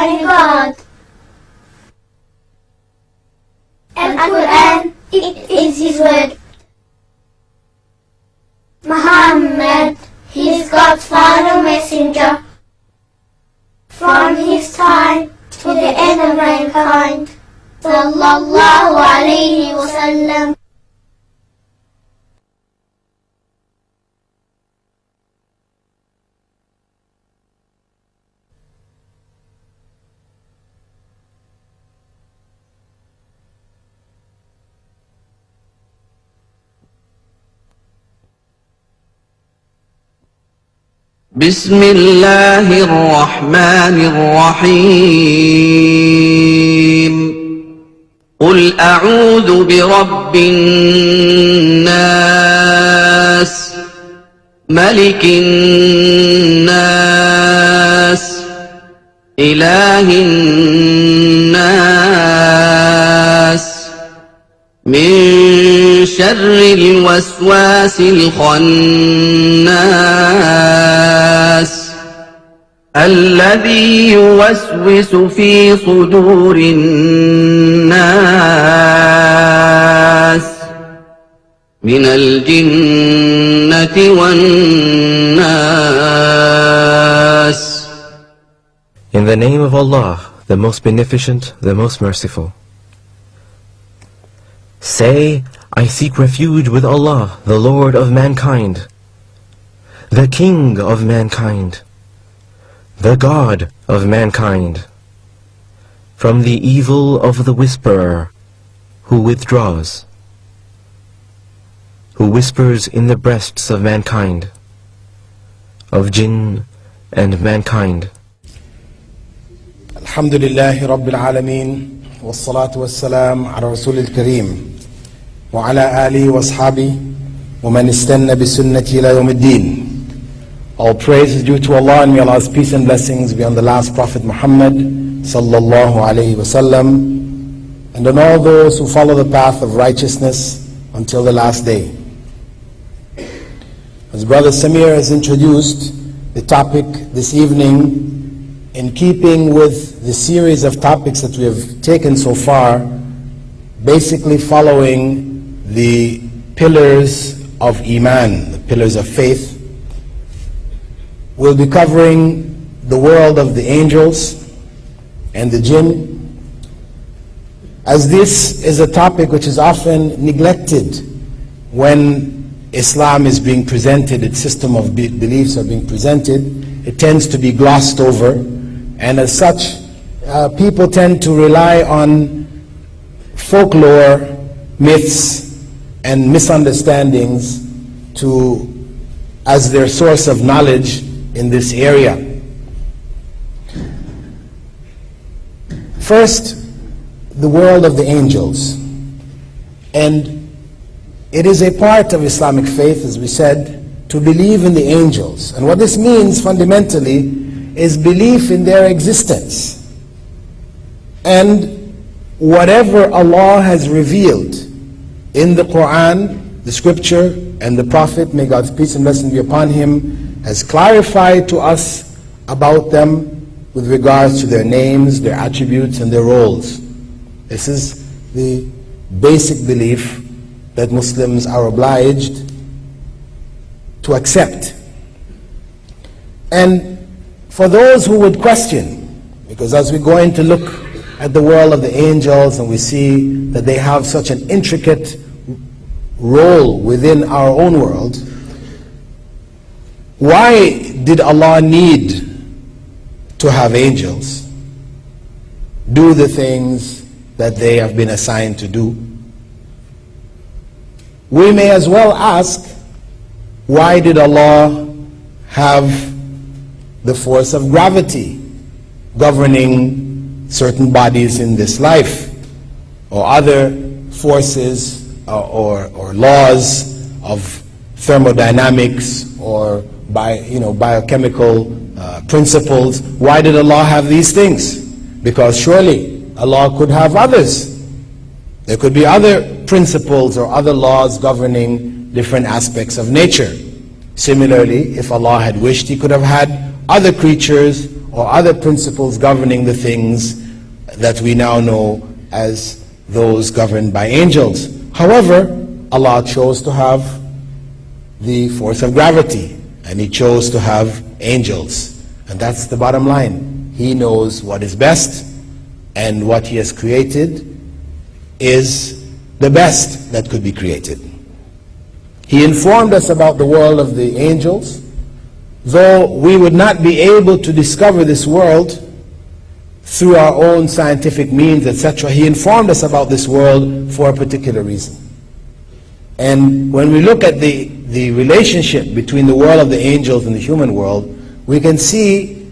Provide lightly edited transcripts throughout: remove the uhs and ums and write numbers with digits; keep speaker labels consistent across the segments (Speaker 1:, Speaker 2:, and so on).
Speaker 1: only God. Al-Quran, it is His word. Muhammad, he is God's final messenger. From his time to the end of mankind. Sallallahu alayhi wa sallam.
Speaker 2: بسم الله الرحمن الرحيم قل أعوذ برب الناس ملك الناس إله الناس من شر الوسواس الخناس الذي يوسوس في صدور الناس من الجنة والناس.
Speaker 3: In the name of Allah, the most beneficent, the most merciful. Say, I seek refuge with Allah, the Lord of mankind, the King of mankind, the God of mankind, from the evil of the whisperer who withdraws, who whispers in the breasts of mankind, of jinn and mankind.
Speaker 4: Alhamdulillahi Rabbil Alameen, wassalatu wassalam ala Rasulil Kareem, wa ala alihi wa ashabihi, wa man istanna bi sunnati ila yawmiddin. All praise is due to Allah, and may Allah's peace and blessings be on the last Prophet Muhammad sallallahu alayhi wa sallam, and on all those who follow the path of righteousness until the last day. As Brother Samir has introduced the topic this evening, in keeping with the series of topics that we have taken so far, basically following the pillars of Iman, the pillars of faith, we'll be covering the world of the angels and the jinn, as this is a topic which is often neglected when Islam is being presented, its system of beliefs are being presented. It tends to be glossed over, and as such, people tend to rely on folklore, myths, and misunderstandings as their source of knowledge in this area. First, the world of the angels. And it is a part of Islamic faith, as we said, to believe in the angels. And what this means fundamentally is belief in their existence. And whatever Allah has revealed in the Quran, the scripture, and the Prophet, may God's peace and blessing be upon him, has clarified to us about them with regards to their names, their attributes, and their roles. This is the basic belief that Muslims are obliged to accept. And for those who would question, because as we go in to look at the world of the angels and we see that they have such an intricate role within our own world, why did Allah need to have angels do the things that they have been assigned to do? We may as well ask, why did Allah have the force of gravity governing certain bodies in this life, or other forces or laws of thermodynamics or biochemical principles? Why did Allah have these things? Because surely Allah could have others. There could be other principles or other laws governing different aspects of nature. Similarly, if Allah had wished, He could have had other creatures or other principles governing the things that we now know as those governed by angels. However, Allah chose to have the force of gravity, and He chose to have angels. And that's the bottom line. He knows what is best, and what He has created is the best that could be created. He informed us about the world of the angels, though we would not be able to discover this world through our own scientific means, etc. He informed us about this world for a particular reason. And when we look at the relationship between the world of the angels and the human world, we can see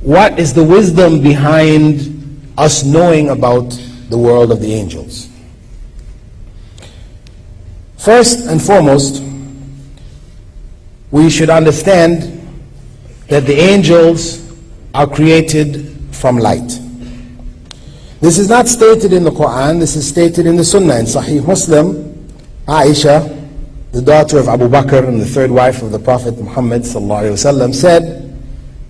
Speaker 4: what is the wisdom behind us knowing about the world of the angels. First and foremost, we should understand that the angels are created from light. This is not stated in the Quran, this is stated in the Sunnah. In Sahih Muslim, Aisha, the daughter of Abu Bakr and the third wife of the Prophet Muhammad ﷺ, said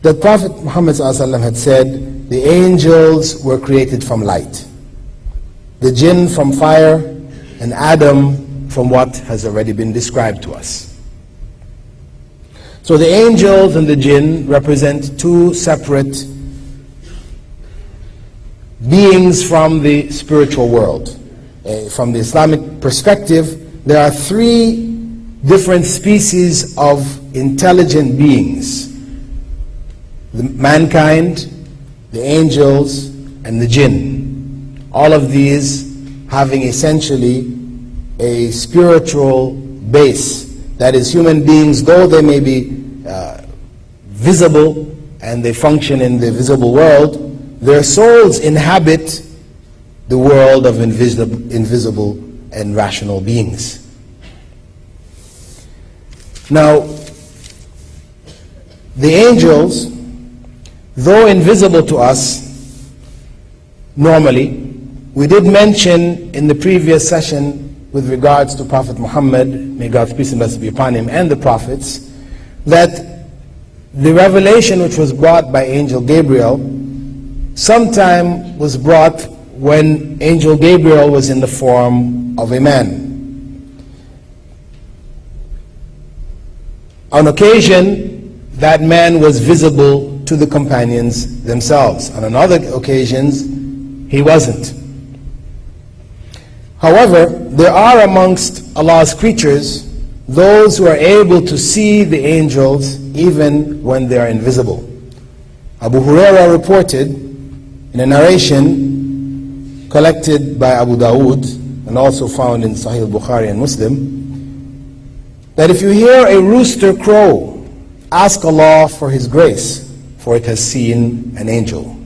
Speaker 4: that Prophet Muhammad ﷺ had said, the angels were created from light, the jinn from fire, and Adam from what has already been described to us. So the angels and the jinn represent two separate beings from the spiritual world. From the Islamic perspective, there are three different species of intelligent beings: mankind, the angels, and the jinn. All of these having essentially a spiritual base. That is, human beings, though they may be visible and they function in the visible world, their souls inhabit the world of invisible and rational beings. Now, the angels, though invisible to us normally, we did mention in the previous session with regards to Prophet Muhammad, may God's peace and blessings be upon him, and the prophets, that the revelation which was brought by Angel Gabriel sometime was brought when Angel Gabriel was in the form of a man. On occasion, that man was visible to the companions themselves. On other occasions, he wasn't. However, there are amongst Allah's creatures those who are able to see the angels even when they are invisible. Abu Hurairah reported in a narration collected by Abu Dawood and also found in Sahih al-Bukhari and Muslim, that if you hear a rooster crow, ask Allah for His grace, for it has seen an angel.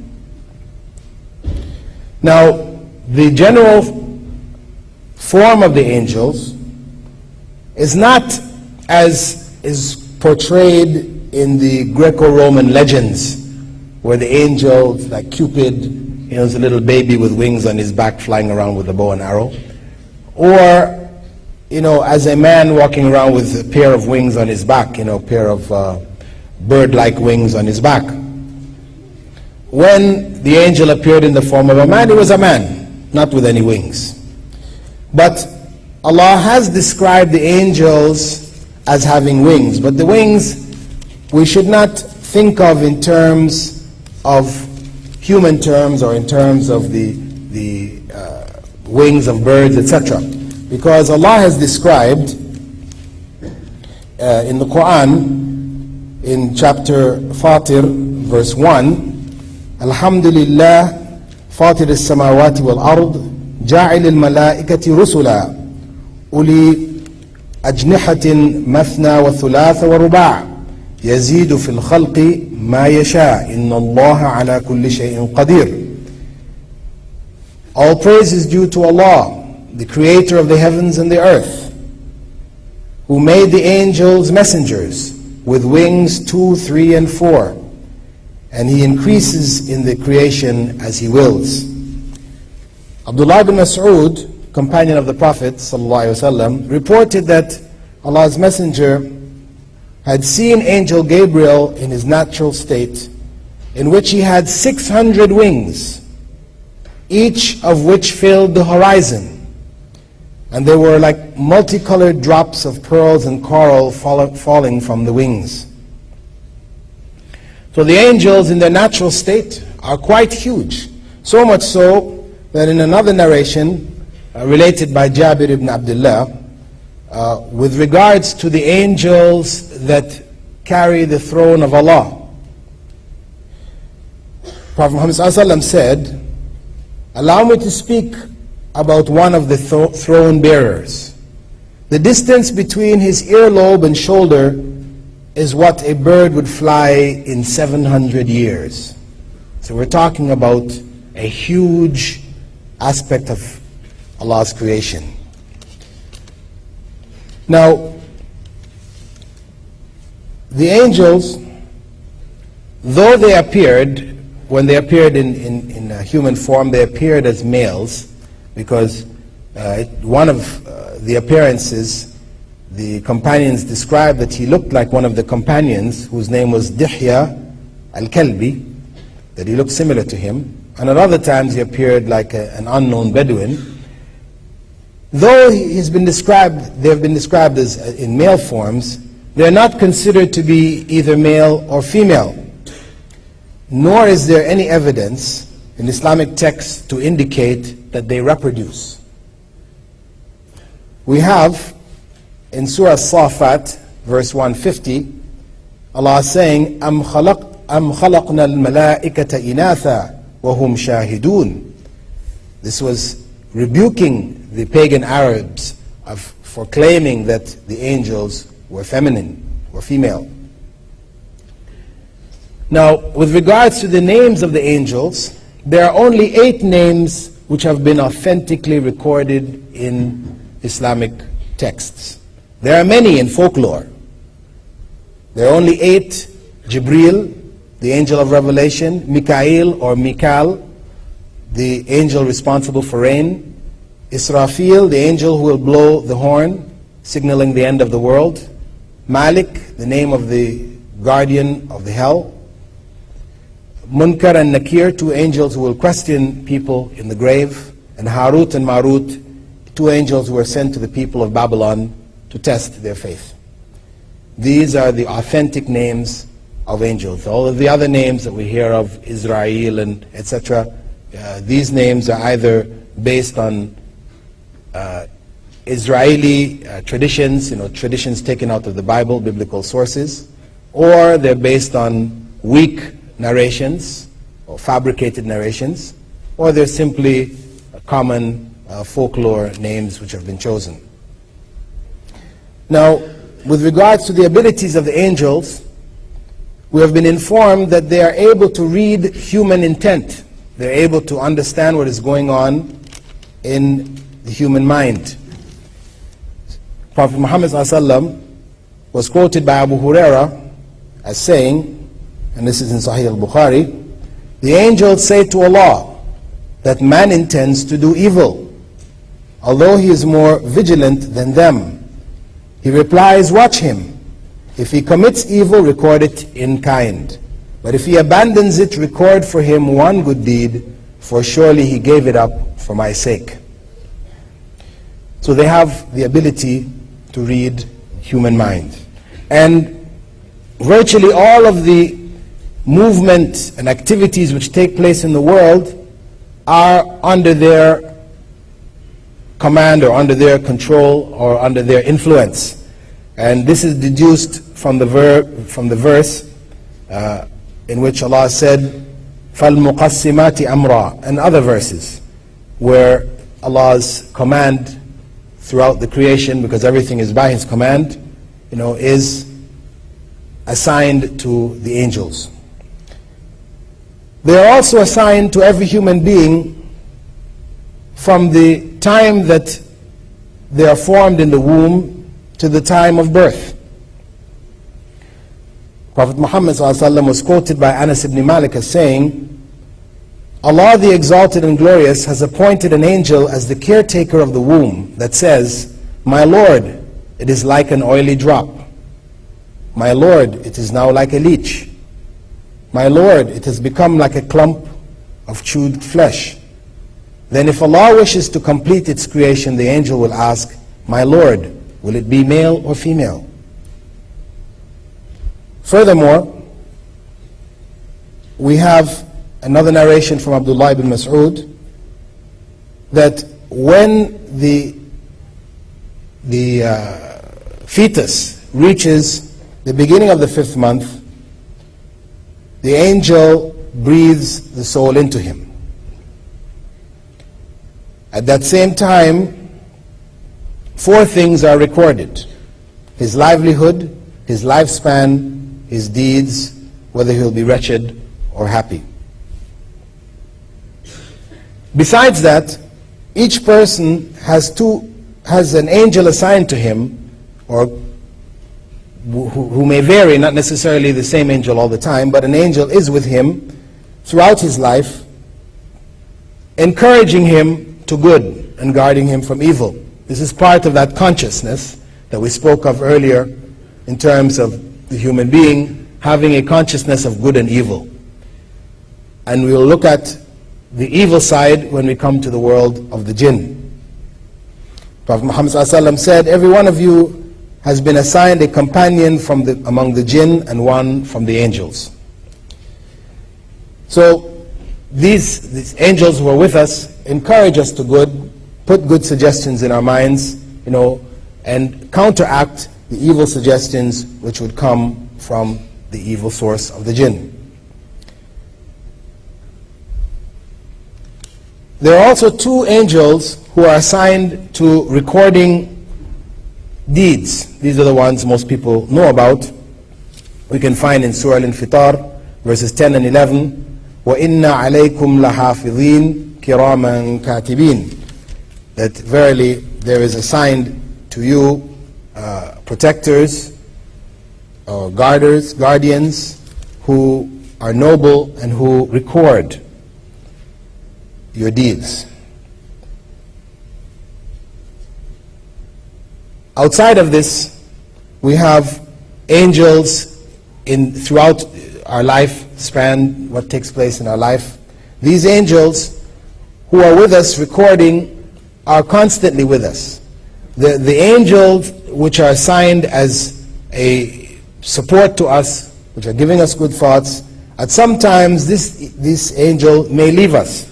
Speaker 4: Now, the general form of the angels is not as is portrayed in the Greco-Roman legends, where the angel, like Cupid, is a little baby with wings on his back flying around with a bow and arrow, or as a man walking around with a pair of wings on his back, a pair of bird-like wings on his back. When the angel appeared in the form of a man, he was a man, not with any wings. But Allah has described the angels as having wings, but the wings we should not think of in terms of human terms or in terms of the wings of birds, etc. Because Allah has described in the Quran, in chapter Fatir, verse 1, Alhamdulillah, Fatir as-samawati wal-ard, جاعل الملائكة رسلا أولي أجنحة مثنى وثلاث ورباع يزيد في الخلق ما يشاء إن الله على كل شيء قدير. All praise is due to Allah, the creator of the heavens and the earth, who made the angels messengers with wings 2, 3, and 4, and He increases in the creation as He wills. Abdullah ibn Mas'ud, companion of the Prophet ﷺ, reported that Allah's Messenger had seen Angel Gabriel in his natural state in which he had 600 wings, each of which filled the horizon. And they were like multicolored drops of pearls and coral falling from the wings. So the angels in their natural state are quite huge. So much so that in another narration related by Jabir ibn Abdullah, with regards to the angels that carry the throne of Allah, Prophet Muhammad ﷺ said, "Allow me to speak about one of the throne bearers. The distance between his earlobe and shoulder is what a bird would fly in 700 years. So we're talking about a huge aspect of Allah's creation. Now, the angels, though they appeared, when they appeared in human form, they appeared as males, because one of the appearances, the companions described that he looked like one of the companions whose name was Dihya al-Kalbi, that he looked similar to him. And at other times he appeared like an unknown Bedouin. Though they have been described as in male forms, they are not considered to be either male or female. Nor is there any evidence in Islamic texts to indicate that they reproduce. We have in Surah As-Safat, verse 150, Allah saying, أَمْ خَلَقْنَا الْمَلَائِكَةَ إِنَاثًا وَهُمْ شَاهِدُونَ. This was rebuking the pagan Arabs for claiming that the angels were feminine, or female. Now, with regards to the names of the angels, there are only 8 names which have been authentically recorded in Islamic texts. There are many in folklore. There are only 8: Jibril, the angel of revelation; Mikael or Mikal, the angel responsible for rain; Israfil, the angel who will blow the horn, signaling the end of the world; Malik, the name of the guardian of the hell; Munkar and Nakir, 2 angels who will question people in the grave; and Harut and Marut, 2 angels who were sent to the people of Babylon to test their faith. These are the authentic names of angels. All of the other names that we hear of, Israel and etc., these names are either based on Israeli traditions, traditions taken out of the Bible, biblical sources, or they're based on weak narrations or fabricated narrations, or they're simply common folklore names which have been chosen. Now, with regards to the abilities of the angels, we have been informed that they are able to read human intent. They're able to understand what is going on in the human mind. Prophet Muhammad ﷺ was quoted by Abu Huraira as saying, and this is in Sahih al-Bukhari, "The angels say to Allah that man intends to do evil, although he is more vigilant than them. He replies, watch him. If he commits evil, record it in kind. But if he abandons it, record for him one good deed, for surely he gave it up for my sake." So they have the ability to read human mind. And virtually all of the movement and activities which take place in the world are under their command or under their control or under their influence. And this is deduced from the verse in which Allah said, فَالْمُقَسِّمَاتِ أَمْرًا, and other verses where Allah's command throughout the creation, because everything is by His command, is assigned to the angels. They are also assigned to every human being from the time that they are formed in the womb to the time of birth. Prophet Muhammad ﷺ was quoted by Anas ibn Malik as saying, "Allah the Exalted and Glorious has appointed an angel as the caretaker of the womb that says, 'My Lord, it is like an oily drop. My Lord, it is now like a leech. "My Lord, it has become like a clump of chewed flesh." Then if Allah wishes to complete its creation, the angel will ask, "My Lord, will it be male or female?" Furthermore, we have another narration from Abdullah ibn Mas'ud that when the fetus reaches the beginning of the 5th month, the angel breathes the soul into him. At that same time, 4 things are recorded: his livelihood, his lifespan, his deeds, whether he'll be wretched or happy. Besides that, each person has an angel assigned to him, or who may vary, not necessarily the same angel all the time, but an angel is with him throughout his life, encouraging him to good and guarding him from evil. This is part of that consciousness that we spoke of earlier in terms of the human being having a consciousness of good and evil. And we will look at the evil side when we come to the world of the jinn. Prophet Muhammad ﷺ said, "Every one of you has been assigned a companion from among the jinn and one from the angels." So these angels who are with us encourage us to good, put good suggestions in our minds, and counteract the evil suggestions which would come from the evil source of the jinn. There are also 2 angels who are assigned to recording deeds. These are the ones most people know about. We can find in Surah Al-Infitar, verses 10 and 11, وَإِنَّ عَلَيْكُمْ لَحَافِظِينَ كِرَامًا كَاتِبِينَ, that verily there is assigned to you protectors, or guardians, who are noble and who record your deeds. Outside of this, we have angels throughout our lifespan, what takes place in our life. These angels who are with us recording are constantly with us. The angels which are assigned as a support to us, which are giving us good thoughts, at some times this angel may leave us.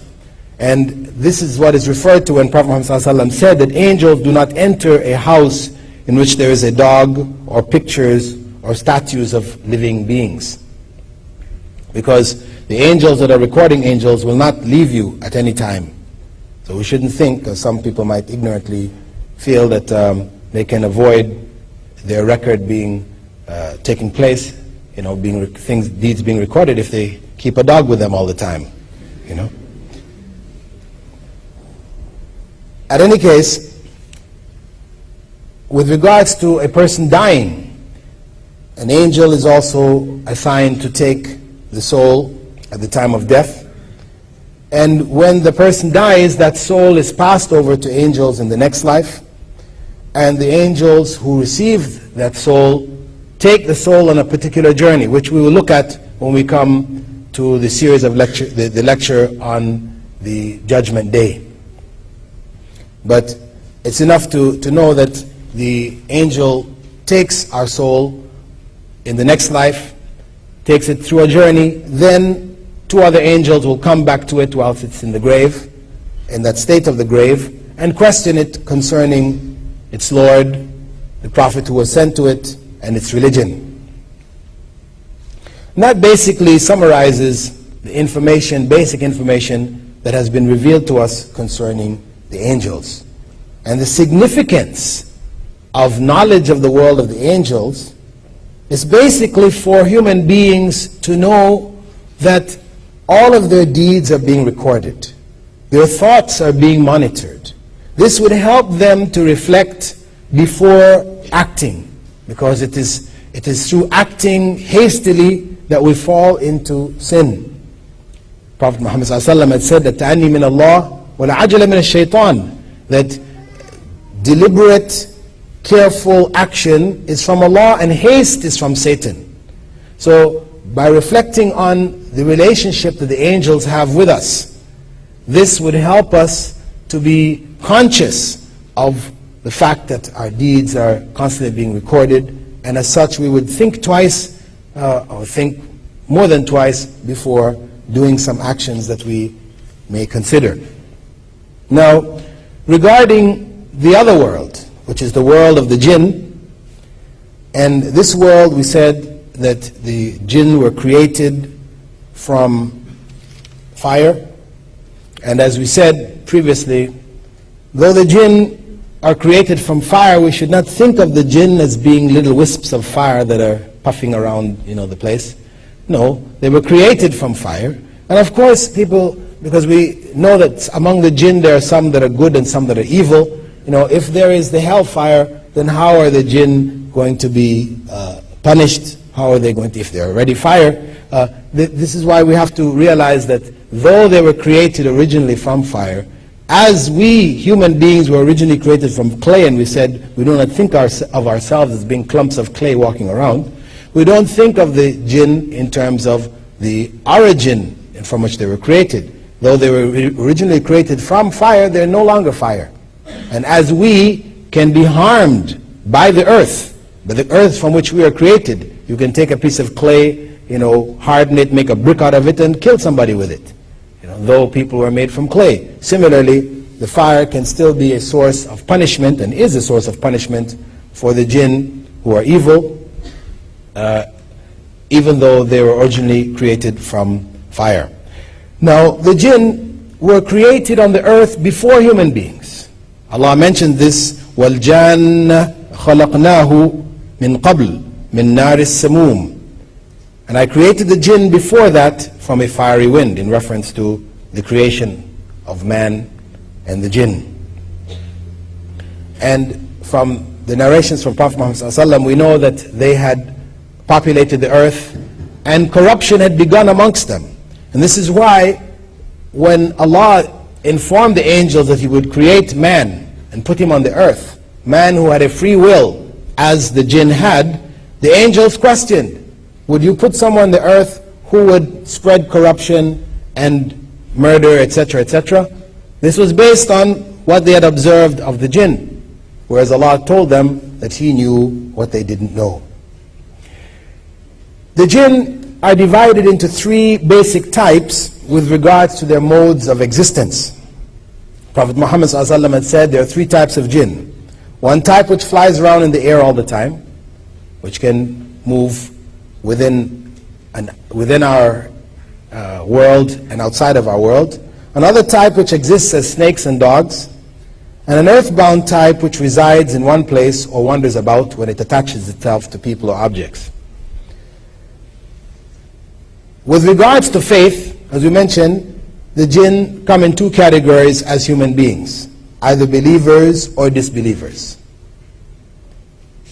Speaker 4: And this is what is referred to when Prophet Muhammad ﷺ said that angels do not enter a house in which there is a dog or pictures or statues of living beings. Because the angels that are recording angels will not leave you at any time. So we shouldn't think, as some people might ignorantly feel, that they can avoid their record being taking place, deeds being recorded if they keep a dog with them all the time, At any case, with regards to a person dying, an angel is also assigned to take the soul at the time of death. And when the person dies, that soul is passed over to angels in the next life. And the angels who receive that soul take the soul on a particular journey, which we will look at when we come to the series of the lecture on the Judgment Day. But it's enough to know that the angel takes our soul in the next life, takes it through a journey, then 2 other angels will come back to it whilst it's in the grave, in that state of the grave, and question it concerning its Lord, the Prophet who was sent to it, and its religion. And that basically summarizes the basic information that has been revealed to us concerning the angels. And the significance of knowledge of the world of the angels is basically for human beings to know that all of their deeds are being recorded. Their thoughts are being monitored. This would help them to reflect before acting, because it is through acting hastily that we fall into sin. Prophet Muhammad ﷺ had said that ta'anni min Allah wa la ajala min ash-shaytan, that deliberate, careful action is from Allah and haste is from Satan. So by reflecting on the relationship that the angels have with us, this would help us to be conscious of the fact that our deeds are constantly being recorded, and as such we would think twice, or think more than twice before doing some actions that we may consider. Now, regarding the other world, which is the world of the jinn, and this world, we said that the jinn were created from fire, and as we said previously, though the jinn are created from fire, we should not think of the jinn as being little wisps of fire that are puffing around, the place. No, they were created from fire. And of course, people, because we know that among the jinn there are some that are good and some that are evil. If there is the hellfire, then how are the jinn going to be punished? How are they going to, if they're already fire? This is why we have to realize that though they were created originally from fire, as we human beings were originally created from clay, and we said we do not think of ourselves as being clumps of clay walking around, we don't think of the jinn in terms of the origin from which they were created. Though they were originally created from fire, they're no longer fire. And as we can be harmed by the earth from which we are created, you can take a piece of clay, harden it, make a brick out of it, and kill somebody with it. Though people were made from clay. Similarly, the fire can still be a source of punishment, and is a source of punishment for the jinn who are evil, even though they were originally created from fire. Now, the jinn were created on the earth before human beings. Allah mentioned this, وَالْجَانَّ خَلَقْنَاهُ مِنْ قَبْلِ مِنْ نَارِ السَّمُومِ. And I created the jinn before that from a fiery wind, in reference to the creation of man and the jinn. And from the narrations from Prophet Muhammad ﷺ, we know that they had populated the earth and corruption had begun amongst them. And this is why when Allah informed the angels that He would create man and put him on the earth, man who had a free will as the jinn had, the angels questioned, would you put someone on the earth who would spread corruption and murder, etc., etc.? This was based on what they had observed of the jinn, whereas Allah told them that He knew what they didn't know. The jinn are divided into three basic types with regards to their modes of existence. Prophet Muhammad ﷺ had said there are three types of jinn. One type which flies around in the air all the time, which can move within our world and outside of our world. Another type which exists as snakes and dogs. And an earthbound type which resides in one place or wanders about when it attaches itself to people or objects. With regards to faith, as we mentioned, the jinn come in two categories as human beings, either believers or disbelievers.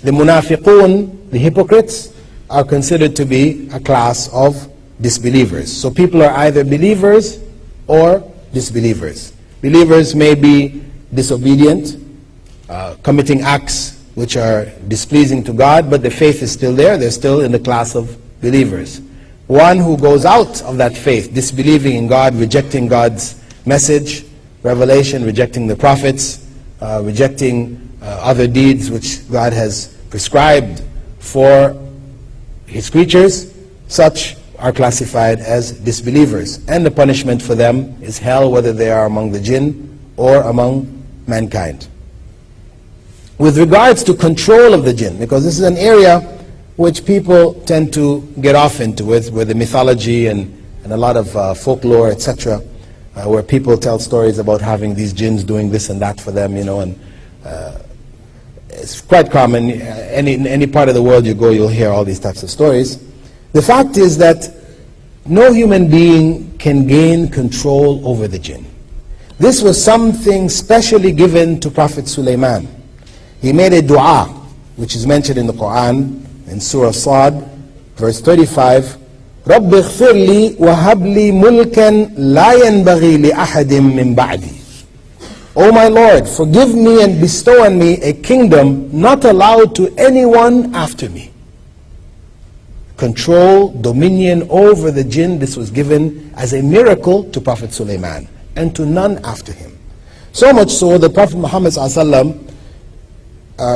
Speaker 4: The munafiqun, the hypocrites, are considered to be a class of disbelievers. So people are either believers or disbelievers. Believers may be disobedient, committing acts which are displeasing to God, but the faith is still there. They're still in the class of believers. One who goes out of that faith, disbelieving in God, rejecting God's message, revelation, rejecting the prophets, rejecting other deeds which God has prescribed for His creatures, such are classified as disbelievers. And the punishment for them is hell, whether they are among the jinn or among mankind. With regards to control of the jinn, because this is an area which people tend to get off into with the mythology and a lot of folklore, etc., where people tell stories about having these jinns doing this and that for them, and it's quite common. Any part of the world you go, you'll hear all these types of stories. The fact is that no human being can gain control over the jinn. This was something specially given to Prophet Sulaiman. He made a dua, which is mentioned in the Quran, in Surah Sad, verse 35, رَبِّ اغْفِرْ لِي وَهَبْ لِي مُلْكًا لَا يَنْبَغِي لِأَحَدٍ مِّن بَعْدِي. O my Lord, forgive me and bestow on me a kingdom not allowed to anyone after me. control, dominion over the jinn. This was given as a miracle to Prophet Sulaiman and to none after him. So much so that Prophet Muhammad ﷺ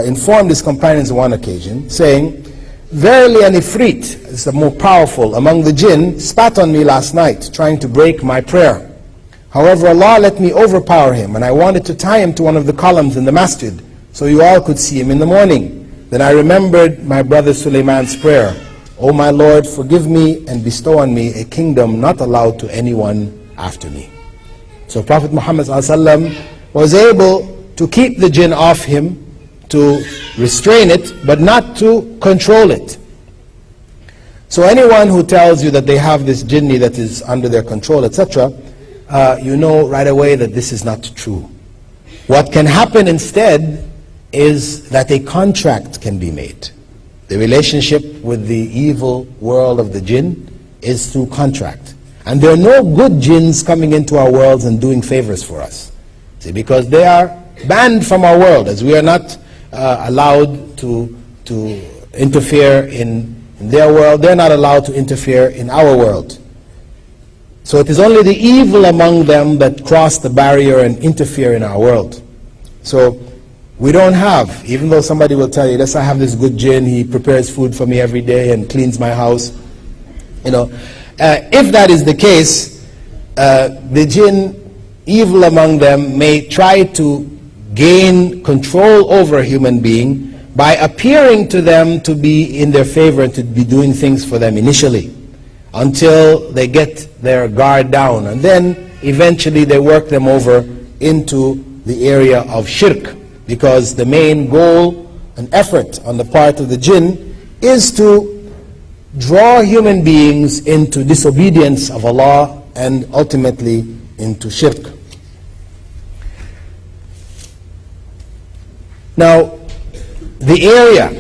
Speaker 4: informed his companions on one occasion, saying, "Verily an ifrit, is the more powerful among the jinn, spat on me last night, trying to break my prayer. However, Allah let me overpower him, and I wanted to tie him to one of the columns in the masjid, so you all could see him in the morning. Then I remembered my brother Sulaiman's prayer. O my Lord, forgive me and bestow on me a kingdom not allowed to anyone after me." So Prophet Muhammad ﷺ was able to keep the jinn off him, to restrain it, but not to control it. So anyone who tells you that they have this jinni that is under their control, etc., you know right away that this is not true. What can happen instead is that a contract can be made. The relationship with the evil world of the jinn is through contract. And there are no good jinns coming into our worlds and doing favors for us. See, because they are banned from our world, as we are not allowed to interfere in their world. They're not allowed to interfere in our world. So it is only the evil among them that cross the barrier and interfere in our world. So we don't have, even though somebody will tell you, "Let's I have this good jinn, he prepares food for me every day and cleans my house." You know, if that is the case, the jinn, evil among them, may try to gain control over a human being by appearing to them to be in their favor and to be doing things for them initially, until they get their guard down, and then eventually they work them over into the area of shirk, because the main goal and effort on the part of the jinn is to draw human beings into disobedience of Allah and ultimately into shirk. Now, the area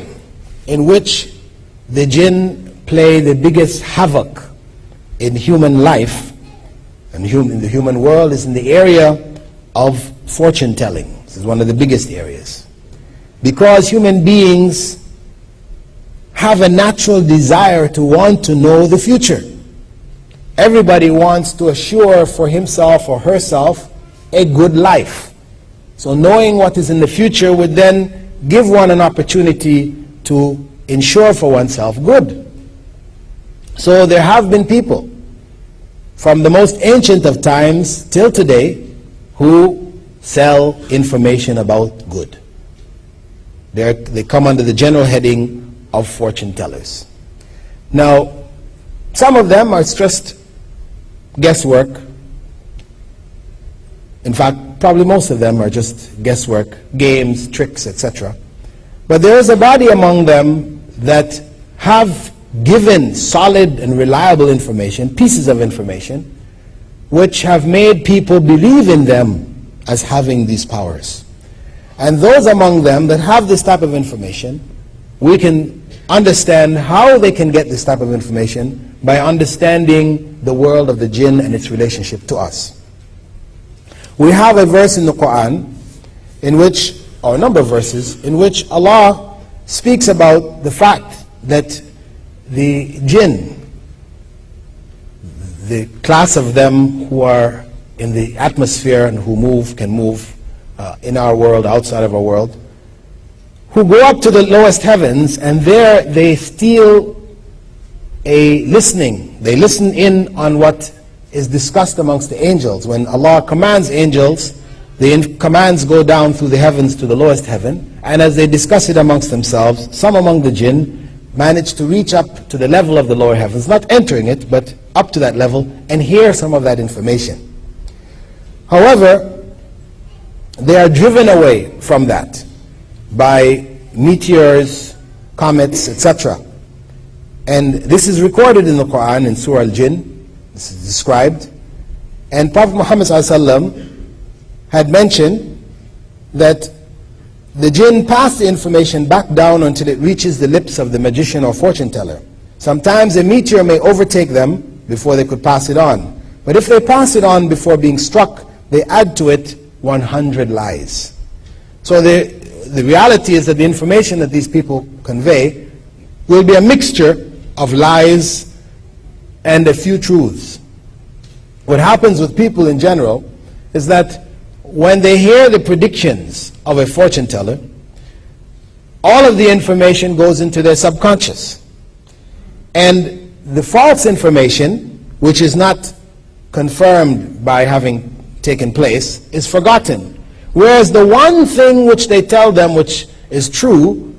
Speaker 4: in which the jinn play the biggest havoc in human life and in the human world is in the area of fortune telling. This is one of the biggest areas. Because human beings have a natural desire to want to know the future. Everybody wants to assure for himself or herself a good life. So knowing what is in the future would then give one an opportunity to ensure for oneself good. So there have been people from the most ancient of times till today who sell information about good. They come under the general heading of fortune tellers. Now, some of them are just guesswork. In fact, probably most of them are just guesswork, games, tricks, etc. But there is a body among them that have given solid and reliable information, pieces of information, which have made people believe in them as having these powers. And those among them that have this type of information, we can understand how they can get this type of information by understanding the world of the jinn and its relationship to us. We have a verse in the Quran in which, or a number of verses, in which Allah speaks about the fact that the jinn, the class of them who are in the atmosphere and who can move in our world, outside of our world, who go up to the lowest heavens, and there they steal a listening. They listen in on what is discussed amongst the angels. When Allah commands angels, the commands go down through the heavens to the lowest heaven, and as they discuss it amongst themselves, some among the jinn manage to reach up to the level of the lower heavens, not entering it, but up to that level, and hear some of that information. However, they are driven away from that by meteors, comets, etc. And this is recorded in the Quran in Surah Al-Jinn. This is described. And Prophet Muhammad ﷺ had mentioned that the jinn pass the information back down until it reaches the lips of the magician or fortune teller. Sometimes a meteor may overtake them before they could pass it on. But if they pass it on before being struck, they add to it 100 lies. So the reality is that the information that these people convey will be a mixture of lies and a few truths. What happens with people in general is that when they hear the predictions of a fortune teller, all of the information goes into their subconscious. And the false information, which is not confirmed by having taken place, is forgotten. Whereas the one thing which they tell them which is true,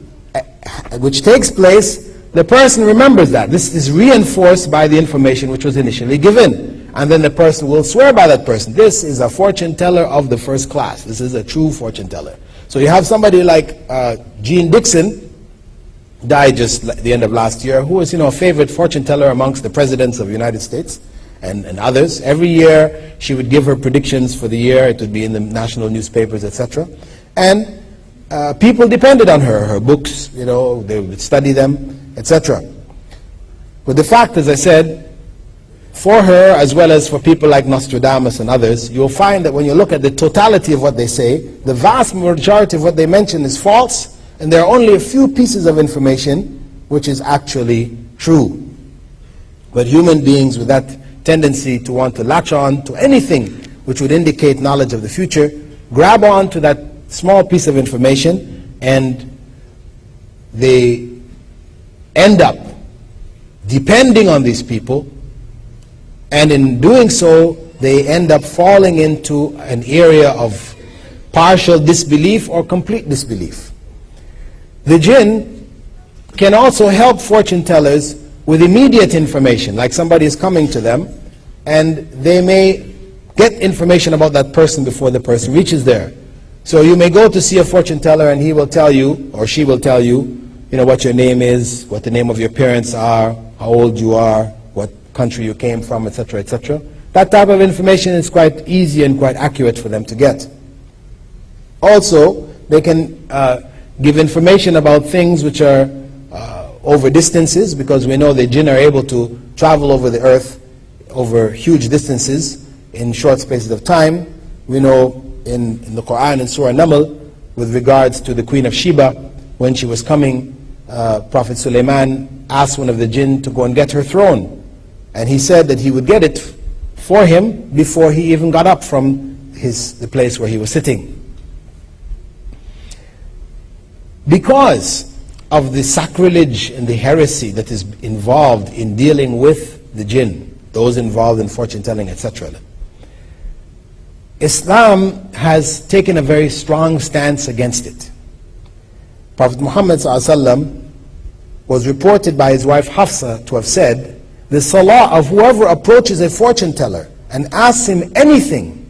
Speaker 4: which takes place, the person remembers that. This is reinforced by the information which was initially given. And then the person will swear by that person. This is a fortune teller of the first class. This is a true fortune teller. So you have somebody like Jean Dixon, died just at the end of last year, who was, a favorite fortune teller amongst the presidents of the United States and others. Every year she would give her predictions for the year. It would be in the national newspapers, etc. And people depended on her books, they would study them, etc. But the fact, as I said, for her as well as for people like Nostradamus and others, you'll find that when you look at the totality of what they say, the vast majority of what they mention is false, and there are only a few pieces of information which is actually true. But human beings with that tendency to want to latch on to anything which would indicate knowledge of the future, grab on to that small piece of information, and they end up depending on these people, and in doing so they end up falling into an area of partial disbelief or complete disbelief. The jinn can also help fortune tellers with immediate information, like somebody is coming to them and they may get information about that person before the person reaches there. So you may go to see a fortune teller and he will tell you, or she will tell you, what your name is, what the name of your parents are, how old you are, what country you came from, etc., etc. That type of information is quite easy and quite accurate for them to get. Also, they can give information about things which are over distances, because we know the jinn are able to travel over the earth over huge distances in short spaces of time. We know in the Quran in Surah Naml, with regards to the Queen of Sheba, when she was coming, Prophet Sulaiman asked one of the jinn to go and get her throne. And he said that he would get it for him before he even got up from the place where he was sitting. Because of the sacrilege and the heresy that is involved in dealing with the jinn, those involved in fortune telling, etc., Islam has taken a very strong stance against it. Prophet Muhammad ﷺ was reported by his wife Hafsa to have said, the salah of whoever approaches a fortune teller and asks him anything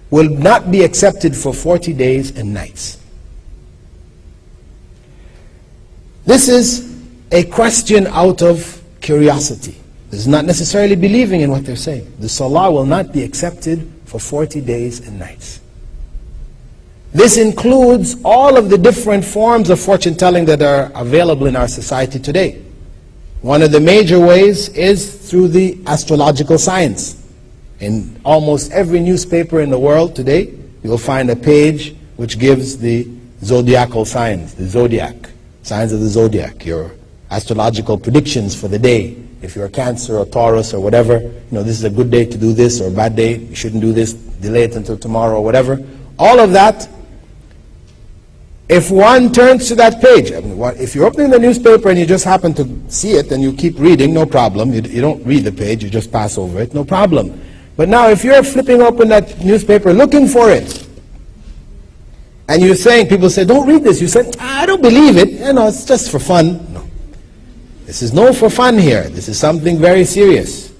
Speaker 4: will not be accepted for 40 days and nights. This is a question out of curiosity. This is not necessarily believing in what they're saying. The salah will not be accepted for 40 days and nights. This includes all of the different forms of fortune telling that are available in our society today. One of the major ways is through the astrological science. In almost every newspaper in the world today, you will find a page which gives the zodiacal signs, the zodiac, signs of the zodiac, your astrological predictions for the day. If you're a Cancer or Taurus or whatever, this is a good day to do this, or a bad day, you shouldn't do this, delay it until tomorrow or whatever. All of that, if one turns to that page, if you're opening the newspaper and you just happen to see it and you keep reading, no problem. You don't read the page, you just pass over it, no problem. But now if you're flipping open that newspaper looking for it, and you're saying, people say, don't read this. You say, I don't believe it. It's just for fun. No. This is no for fun here. This is something very serious.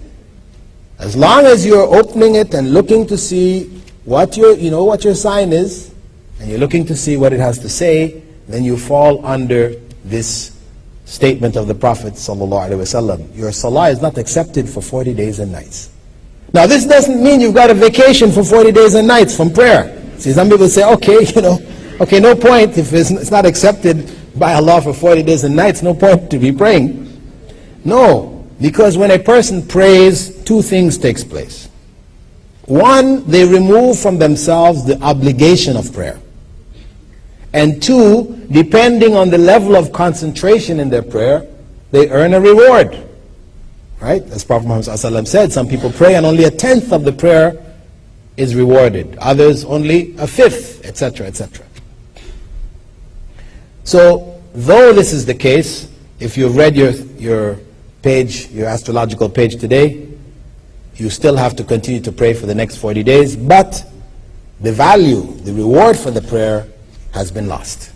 Speaker 4: As long as you're opening it and looking to see what your sign is, and you're looking to see what it has to say, then you fall under this statement of the Prophet ﷺ. Your salah is not accepted for 40 days and nights. Now this doesn't mean you've got a vacation for 40 days and nights from prayer. See, some people say, okay, no point. If it's not accepted by Allah for 40 days and nights, no point to be praying. No, because when a person prays, two things takes place. One, they remove from themselves the obligation of prayer. And two, depending on the level of concentration in their prayer, they earn a reward. right? As Prophet Muhammad ﷺ said, some people pray and only 1/10 of the prayer is rewarded. Others only 1/5, etc., etc. So, though this is the case, if you've read your page, your astrological page today, you still have to continue to pray for the next 40 days, but the value, the reward for the prayer has been lost.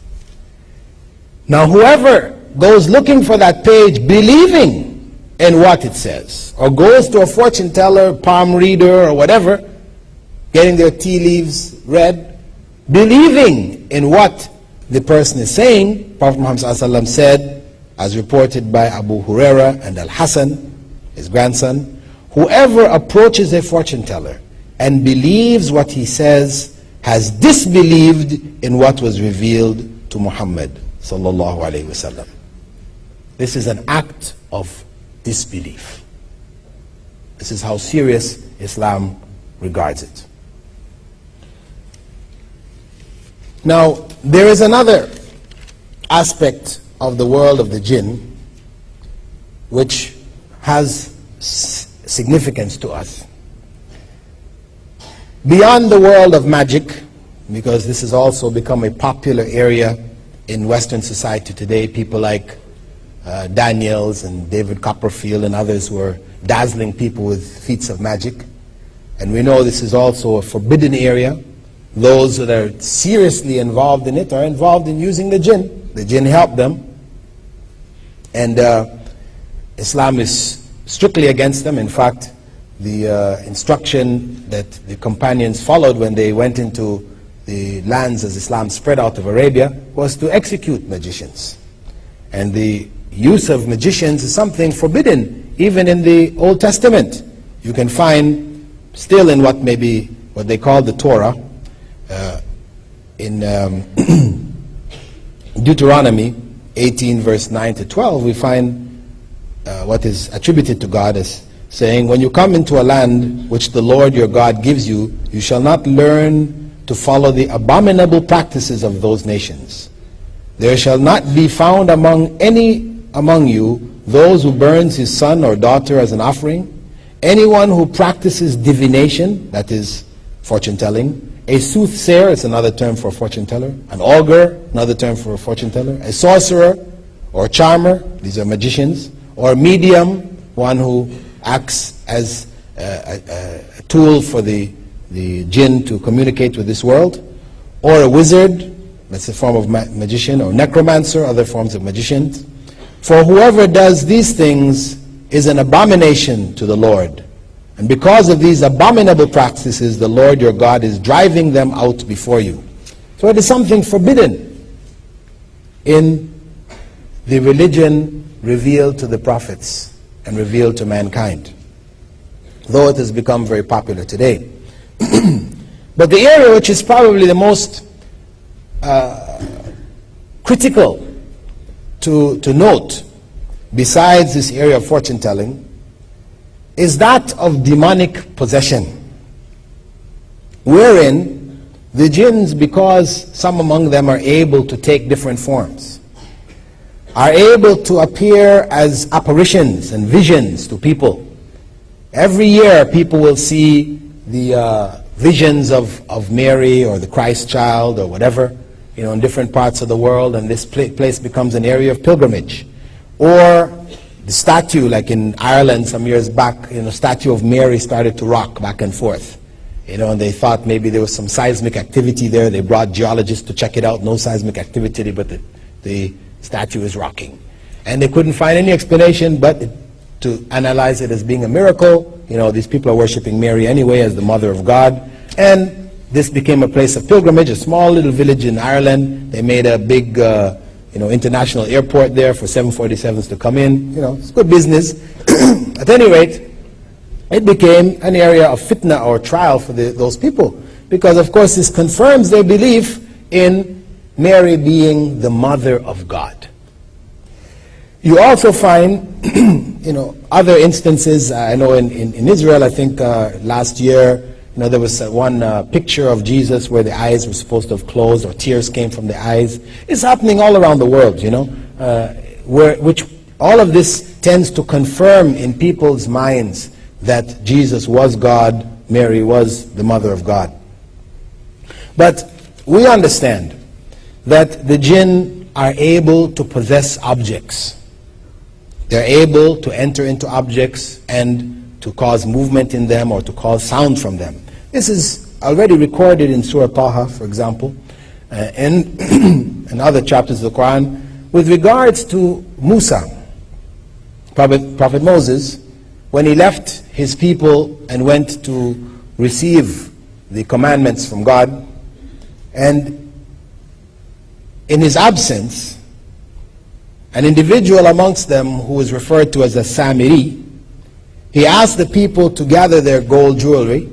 Speaker 4: Now, whoever goes looking for that page believing in what it says, or goes to a fortune teller, palm reader, or whatever, getting their tea leaves read, believing in what the person is saying, Prophet Muhammad ﷺ said, as reported by Abu Huraira and Al-Hasan, his grandson, whoever approaches a fortune teller and believes what he says has disbelieved in what was revealed to Muhammad sallallahu alaihi wasallam. This is an act of disbelief. This is how serious Islam regards it. Now, there is another aspect of the world of the jinn which has significance to us. Beyond the world of magic, because this has also become a popular area in Western society today, people like Daniels and David Copperfield and others who are dazzling people with feats of magic. And we know this is also a forbidden area. Those that are seriously involved in it are involved in using the jinn. The jinn help them. And Islam is strictly against them. In fact, the instruction that the companions followed when they went into the lands as Islam spread out of Arabia was to execute magicians. And the use of magicians is something forbidden even in the Old Testament. You can find still in what they call the Torah, in Deuteronomy 18 verse 9 to 12, we find what is attributed to God as saying, when you come into a land which the Lord your God gives you, you shall not learn to follow the abominable practices of those nations. There shall not be found among you those who burns his son or daughter as an offering, anyone who practices divination, that is fortune telling, a soothsayer is another term for a fortune teller, an augur, another term for a fortune teller, a sorcerer or charmer, these are magicians, or a medium, one who acts as a tool for the jinn to communicate with this world, or a wizard, that's a form of magician, or necromancer, other forms of magicians. For whoever does these things is an abomination to the Lord. And because of these abominable practices, the Lord your God is driving them out before you. So it is something forbidden in the religion revealed to the prophets and revealed to mankind, though it has become very popular today. But the area which is probably the most critical to note, besides this area of fortune telling, is that of demonic possession, wherein the jinns, because some among them are able to take different forms, are able to appear as apparitions and visions to people. Every year people will see the visions of Mary or the Christ child or whatever, in different parts of the world, and this place becomes an area of pilgrimage. Or the statue, like in Ireland some years back, the statue of Mary started to rock back and forth. And they thought maybe there was some seismic activity there. They brought geologists to check it out. No seismic activity, but the statue is rocking. And they couldn't find any explanation but to analyze it as being a miracle. These people are worshiping Mary anyway as the mother of God. And this became a place of pilgrimage, a small little village in Ireland. They made a big international airport there for 747s to come in. It's good business. At any rate, it became an area of fitna or trial for those people, because of course this confirms their belief in Mary being the mother of God. You also find other instances. I know in Israel, I think last year, there was one picture of Jesus where the eyes were supposed to have closed, or tears came from the eyes. It's happening all around the world, which all of this tends to confirm in people's minds that Jesus was God, Mary was the mother of God. But we understand that the jinn are able to possess objects. They're able to enter into objects and to cause movement in them or to cause sound from them. This is already recorded in Surah Taha, for example, and in other chapters of the Quran. With regards to Musa, Prophet Moses, when he left his people and went to receive the commandments from God, and in his absence, an individual amongst them who is referred to as a Samiri, he asked the people to gather their gold jewelry,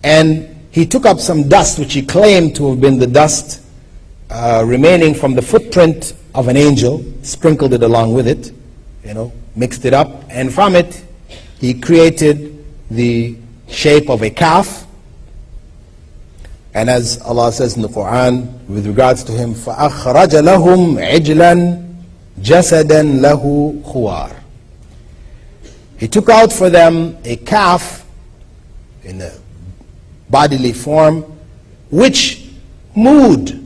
Speaker 4: and he took up some dust which he claimed to have been the dust remaining from the footprint of an angel, sprinkled it along with it, mixed it up, and from it he created the shape of a calf. And as Allah says in the Quran with regards to him, فَأَخْرَجَ لَهُمْ عِجْلًا جَسَدًا لَهُ خُوَارٍ. He took out for them a calf in a bodily form which moved,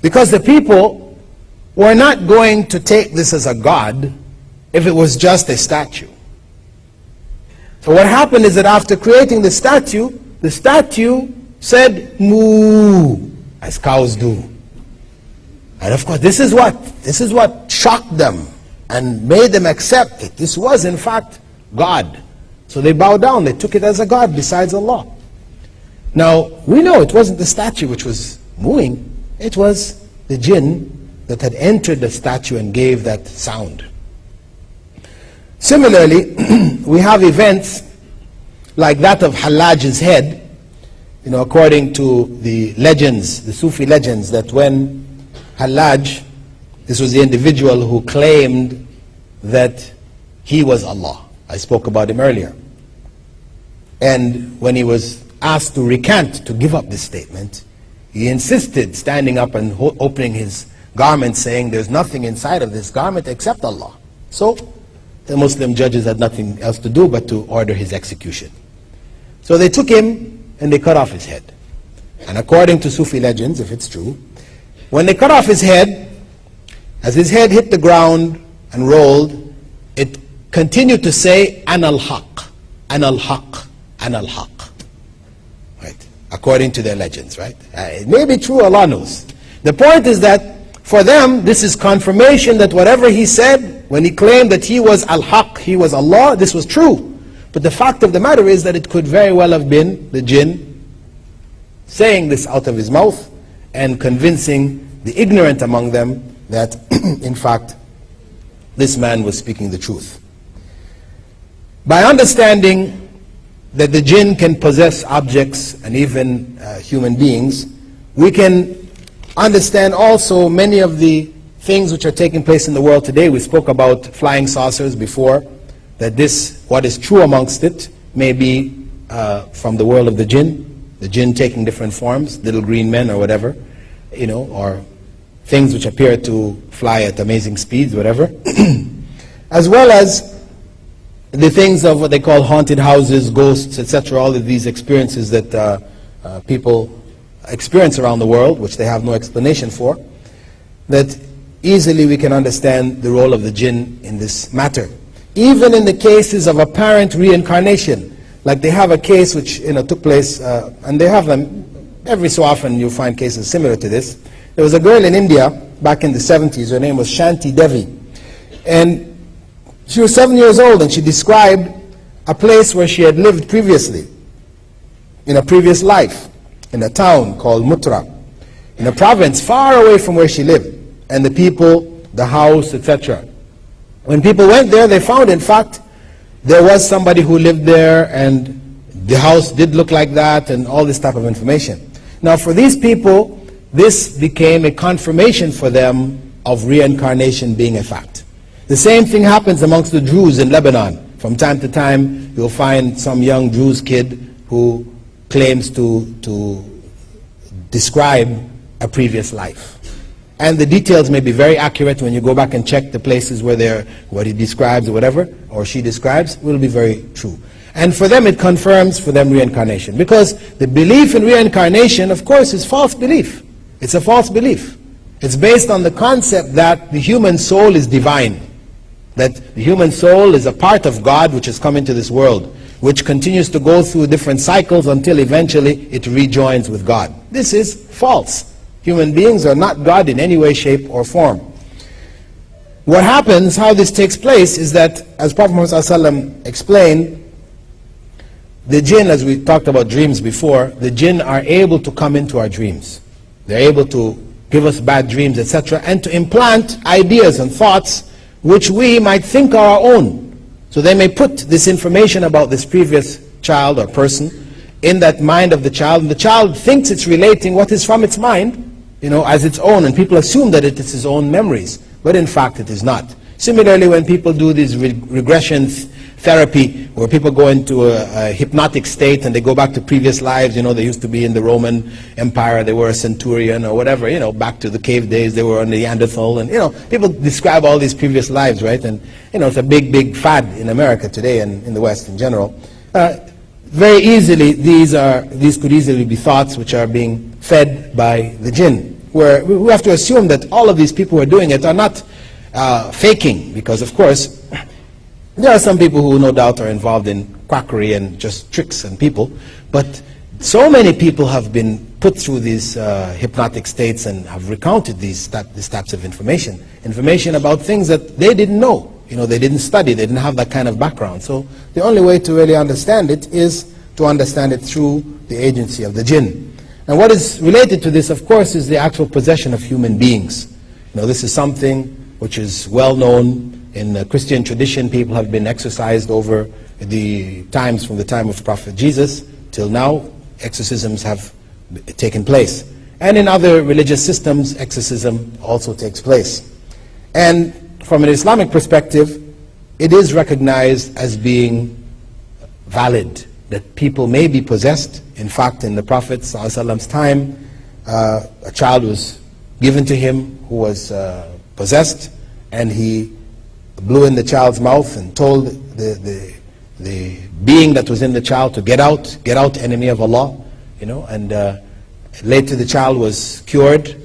Speaker 4: because the people were not going to take this as a god if it was just a statue. So what happened is that after creating the statue said moo, as cows do. And of course this is what shocked them and made them accept it. This was in fact God. So they bowed down, they took it as a god besides Allah. Now we know it wasn't the statue which was mooing, it was the jinn that had entered the statue and gave that sound. Similarly, we have events like that of Hallaj's head, according to the legends, the Sufi legends, that when Hallaj, this was the individual who claimed that he was Allah. I spoke about him earlier. And when he was asked to recant, to give up this statement, he insisted, standing up and opening his garment, saying, there's nothing inside of this garment except Allah. So the Muslim judges had nothing else to do but to order his execution. So they took him and they cut off his head. And according to Sufi legends, if it's true, when they cut off his head, as his head hit the ground and rolled, it continued to say, Ana al-Haq, Ana al-Haq, Ana al-Haq. Right? According to their legends, right? It may be true, Allah knows. The point is that for them, this is confirmation that whatever he said, when he claimed that he was al-Haq, he was Allah, this was true. But the fact of the matter is that it could very well have been the jinn saying this out of his mouth and convincing the ignorant among them that in fact this man was speaking the truth. By understanding that the jinn can possess objects and even human beings, we can understand also many of the things which are taking place in the world today. We spoke about flying saucers before, that what is true amongst it may be from the world of the jinn taking different forms, little green men or whatever, or things which appear to fly at amazing speeds, whatever. As well as the things of what they call haunted houses, ghosts, etc., all of these experiences that people experience around the world, which they have no explanation for, that easily we can understand the role of the jinn in this matter. Even in the cases of apparent reincarnation, like they have a case which took place, and they have them every so often. You'll find cases similar to this. There was a girl in India back in the 70s. Her name was Shanti Devi, and she was 7 years old, and she described a place where she had lived previously, in a previous life, in a town called Mutra, in a province far away from where she lived, and the people, the house, etc. When people went there, they found, in fact, there was somebody who lived there, and the house did look like that, and all this type of information. Now, for these people, this became a confirmation for them of reincarnation being a fact. The same thing happens amongst the Druze in Lebanon. From time to time, you'll find some young Druze kid who claims to describe a previous life. and the details may be very accurate when you go back and check the places where what he describes or whatever, or she describes, will be very true. And for them it confirms for them reincarnation. Because the belief in reincarnation, of course, is false belief. It's a false belief. It's based on the concept that the human soul is divine. That the human soul is a part of God which has come into this world, which continues to go through different cycles until eventually it rejoins with God. This is false. Human beings are not God in any way, shape, or form. What happens, how this takes place, is that, as Prophet Muhammad ﷺ explained, the jinn, as we talked about dreams before, the jinn are able to come into our dreams. They're able to give us bad dreams, etc., and to implant ideas and thoughts which we might think are our own. So they may put this information about this previous child or person in that mind of the child, and the child thinks it's relating what is from its mind, as its own, and people assume that it is his own memories, but in fact it is not. Similarly, when people do these regression therapy, where people go into a hypnotic state and they go back to previous lives, they used to be in the Roman Empire, they were a centurion or whatever, back to the cave days, they were on the Neanderthal, and people describe all these previous lives, right? And it's a big fad in America today and in the West in general. Very easily, these could easily be thoughts which are being fed by the jinn, where we have to assume that all of these people who are doing it are not faking, because of course there are some people who no doubt are involved in quackery and just tricks on people, but so many people have been put through these hypnotic states and have recounted these types of information about things that they didn't know. They didn't study, they didn't have that kind of background. So the only way to really understand it is to understand it through the agency of the jinn. And what is related to this, of course, is the actual possession of human beings. This is something which is well known in the Christian tradition. People have been exorcised over the times from the time of Prophet Jesus till now. Exorcisms have taken place. And in other religious systems, exorcism also takes place. And from an Islamic perspective, it is recognized as being valid, that people may be possessed. In fact, in the Prophet ﷺ's time, a child was given to him who was possessed, and he blew in the child's mouth and told the being that was in the child to get out, enemy of Allah, and later the child was cured.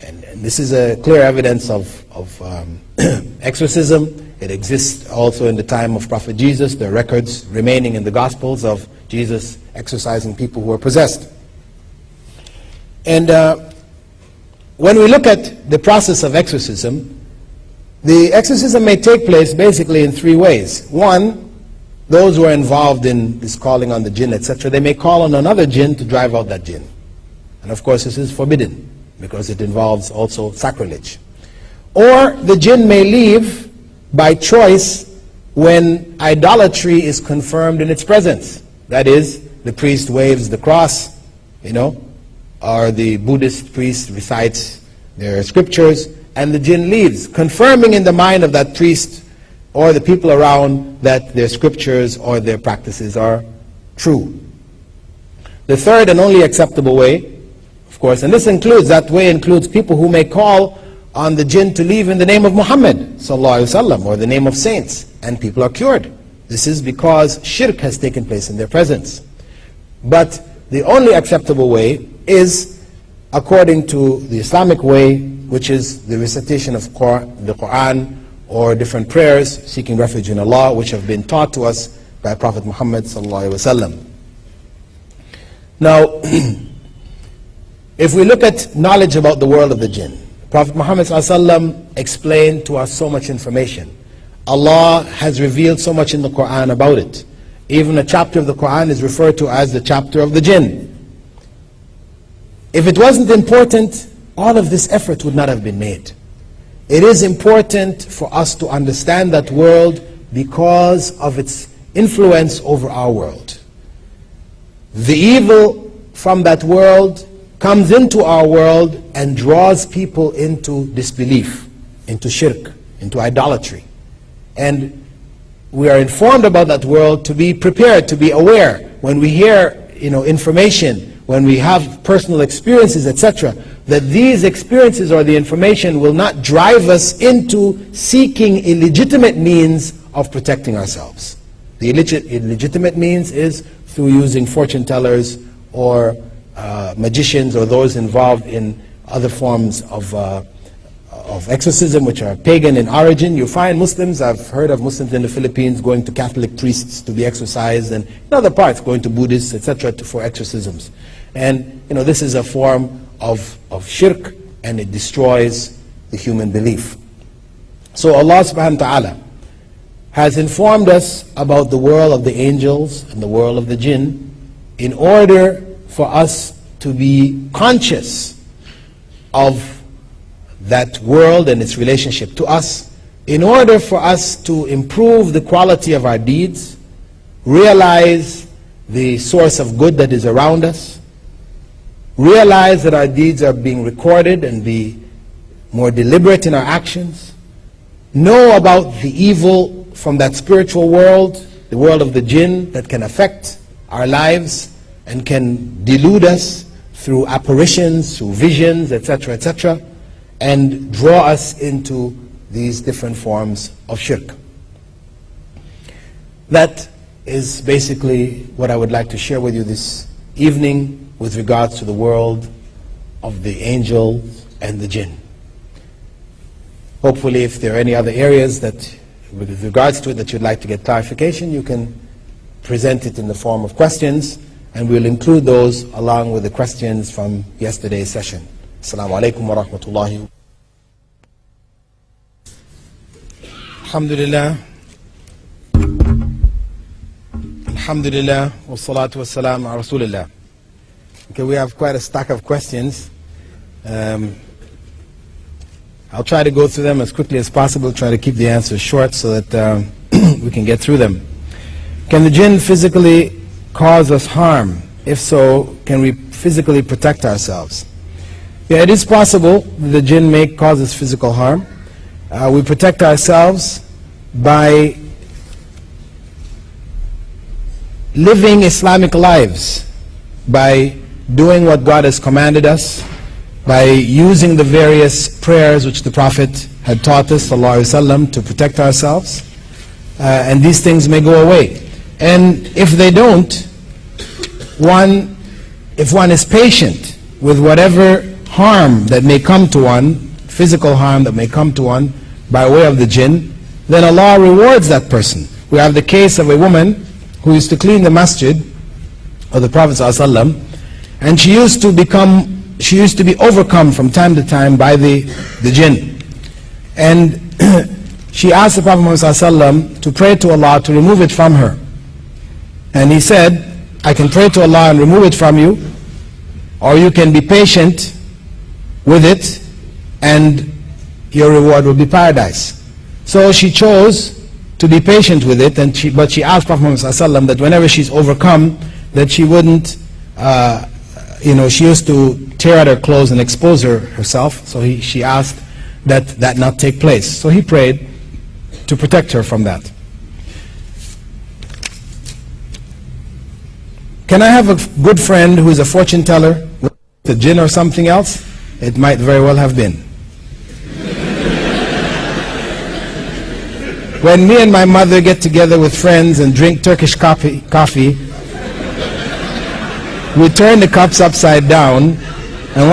Speaker 4: And this is a clear evidence of exorcism. It exists also in the time of Prophet Jesus. There are records remaining in the Gospels of Jesus exorcising people who were possessed. And when we look at the process of exorcism, the exorcism may take place basically in three ways. One, those who are involved in this calling on the jinn, etc., they may call on another jinn to drive out that jinn. And of course this is forbidden, because it involves also sacrilege. Or the jinn may leave by choice when idolatry is confirmed in its presence. That is, the priest waves the cross, or the Buddhist priest recites their scriptures, and the jinn leaves, confirming in the mind of that priest or the people around that their scriptures or their practices are true. The third and only acceptable way, of course, and this includes people who may call on the jinn to leave in the name of Muhammad ﷺ or the name of saints, and people are cured. This is because shirk has taken place in their presence. But the only acceptable way is according to the Islamic way, which is the recitation of the Quran or different prayers seeking refuge in Allah, which have been taught to us by Prophet Muhammad ﷺ. Now, if we look at knowledge about the world of the jinn, Prophet Muhammad ﷺ explained to us so much information. Allah has revealed so much in the Quran about it. Even a chapter of the Quran is referred to as the chapter of the jinn. If it wasn't important, all of this effort would not have been made. It is important for us to understand that world because of its influence over our world. The evil from that world comes into our world and draws people into disbelief, into shirk, into idolatry. And we are informed about that world to be prepared, to be aware. When we hear information, when we have personal experiences, etc., that these experiences or the information will not drive us into seeking illegitimate means of protecting ourselves. The illegitimate means is through using fortune tellers or magicians or those involved in other forms of exorcism, which are pagan in origin. You find Muslims, I've heard of Muslims in the Philippines going to Catholic priests to be exorcised, and in other parts going to Buddhists, etc., for exorcisms. And this is a form of shirk, and it destroys the human belief. So Allah subhanahu wa ta'ala has informed us about the world of the angels and the world of the jinn in order for us to be conscious of that world and its relationship to us, in order for us to improve the quality of our deeds, realize the source of good that is around us, realize that our deeds are being recorded and be more deliberate in our actions, know about the evil from that spiritual world, the world of the jinn, that can affect our lives and can delude us through apparitions, through visions, etc., etc., and draw us into these different forms of shirk. That is basically what I would like to share with you this evening with regards to the world of the angels and the jinn. Hopefully, if there are any other areas that, with regards to it, that you'd like to get clarification, you can present it in the form of questions, and we'll include those along with the questions from yesterday's session. Assalamu alaikum wa rahmatullahi. Alhamdulillah. Alhamdulillah. Wa salatu wa salam ala Rasulillah. Okay, we have quite a stack of questions. I'll try to go through them as quickly as possible, try to keep the answers short so that we can get through them. Can the jinn physically cause us harm? If so, can we physically protect ourselves? Yeah, it is possible that the jinn may cause us physical harm. We protect ourselves by living Islamic lives, by doing what God has commanded us, by using the various prayers which the Prophet had taught us, sallallahu alaihi wasallam, to protect ourselves. And these things may go away. And if they don't, if one is patient with whatever harm that may come to one, physical harm that may come to one by way of the jinn, then Allah rewards that person. We have the case of a woman who used to clean the masjid of the Prophet ﷺ, and she used to be overcome from time to time by the jinn. And she asked the Prophet ﷺ to pray to Allah to remove it from her. And he said, I can pray to Allah and remove it from you, or you can be patient with it and your reward will be paradise. So she chose to be patient with it, but she asked Prophet ﷺ that whenever she's overcome, that she wouldn't, she used to tear out her clothes and expose herself, so she asked that not take place. So he prayed to protect her from that. Can I have a good friend who is a fortune teller with a jinn or something else? It might very well have been. When me and my mother get together with friends and drink Turkish coffee, we turn the cups upside down, and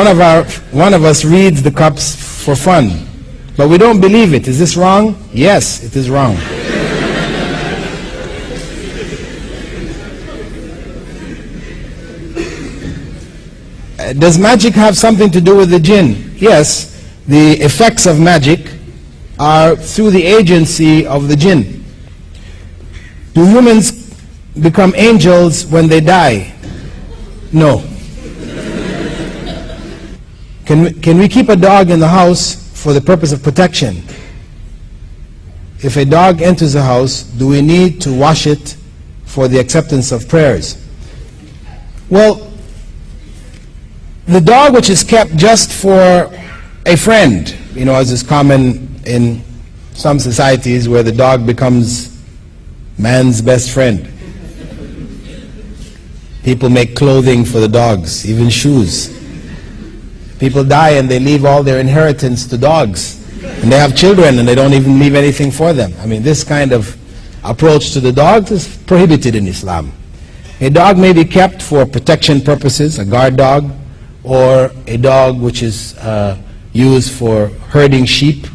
Speaker 4: one of us reads the cups for fun. But we don't believe it. Is this wrong? Yes, it is wrong. Does magic have something to do with the jinn? Yes, the effects of magic are through the agency of the jinn. Do humans become angels when they die? No. Can we keep a dog in the house for the purpose of protection? If a dog enters the house, do we need to wash it for the acceptance of prayers? Well, the dog which is kept just for a friend, as is common in some societies where the dog becomes man's best friend. People make clothing for the dogs, even shoes. People die and they leave all their inheritance to dogs. And they have children and they don't even leave anything for them. I mean, this kind of approach to the dogs is prohibited in Islam. A dog may be kept for protection purposes, a guard dog, or a dog which is used for herding sheep,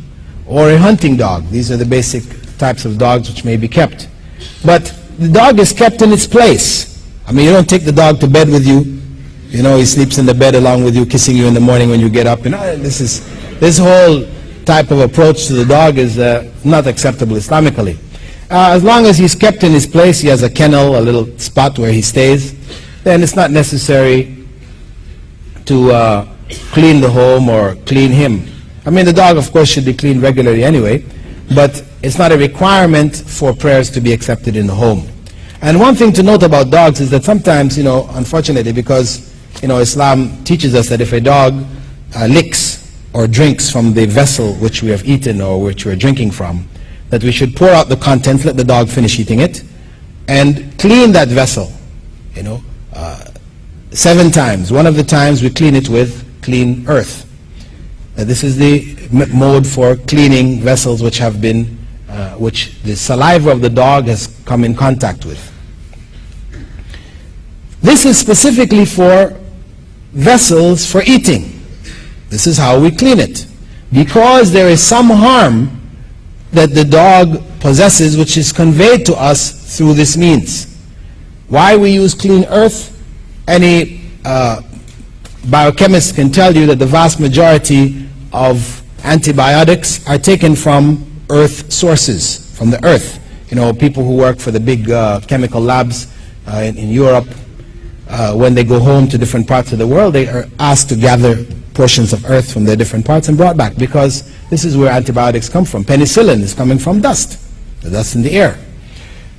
Speaker 4: or a hunting dog. These are the basic types of dogs which may be kept. But the dog is kept in its place. I mean, you don't take the dog to bed with you. You know, he sleeps in the bed along with you, kissing you in the morning when you get up. You know, this whole type of approach to the dog is not acceptable Islamically. As long as he's kept in his place, he has a kennel, a little spot where he stays, then it's not necessary to clean the home or clean him. I mean, the dog, of course, should be cleaned regularly anyway, but it's not a requirement for prayers to be accepted in the home. And one thing to note about dogs is that sometimes, you know, unfortunately, because, you know, Islam teaches us that if a dog licks or drinks from the vessel which we have eaten or which we're drinking from, that we should pour out the contents, let the dog finish eating it, and clean that vessel, you know, 7 times. One of the times we clean it with clean earth. This is the mode for cleaning vessels which have been, which the saliva of the dog has come in contact with. This is specifically for vessels for eating. This is how we clean it. Because there is some harm that the dog possesses which is conveyed to us through this means. Why we use clean earth? Any biochemist can tell you that the vast majority of antibiotics are taken from earth sources, from the earth. You know, people who work for the big chemical labs in Europe, when they go home to different parts of the world, they are asked to gather portions of earth from their different parts and brought back, because this is where antibiotics come from. Penicillin is coming from dust, the dust in the air.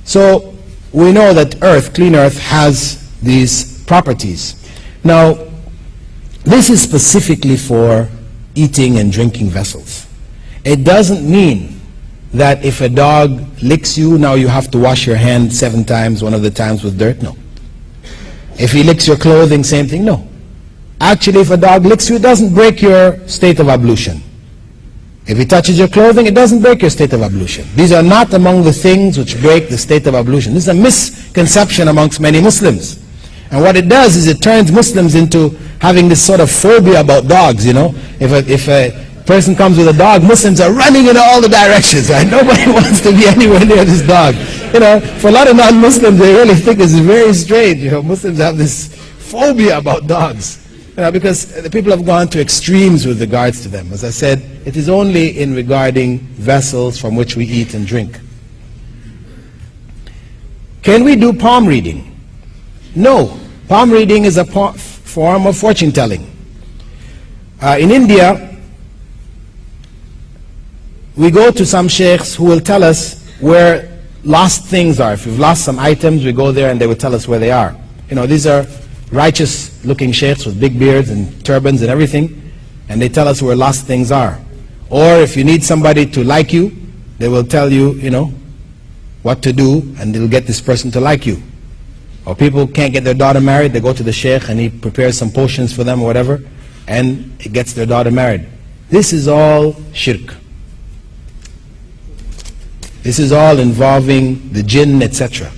Speaker 4: So we know that earth, clean earth, has these properties. Now, this is specifically for eating and drinking vessels. It doesn't mean that if a dog licks you, now you have to wash your hand 7 times, one of the times with dirt. No. If he licks your clothing, same thing. No. Actually, if a dog licks you, it doesn't break your state of ablution. If he touches your clothing, it doesn't break your state of ablution. These are not among the things which break the state of ablution. This is a misconception amongst many Muslims. And what it does is it turns Muslims into having this sort of phobia about dogs, you know. If a person comes with a dog, Muslims are running in all the directions, right? Nobody wants to be anywhere near this dog. You know, for a lot of non-Muslims, they really think this is very strange. You know, Muslims have this phobia about dogs. You know, because the people have gone to extremes with regards to them. As I said, it is only in regarding vessels from which we eat and drink. Can we do palm reading? No. Palm reading is a form of fortune telling. In India, we go to some sheikhs who will tell us where lost things are. If we've lost some items, we go there and they will tell us where they are. You know, these are righteous looking sheikhs with big beards and turbans and everything, and they tell us where lost things are. Or if you need somebody to like you, they will tell you, you know, what to do, and they'll get this person to like you. Or people can't get their daughter married, they go to the sheikh and he prepares some potions for them or whatever, and it gets their daughter married. This is all shirk. This is all involving the jinn, etc.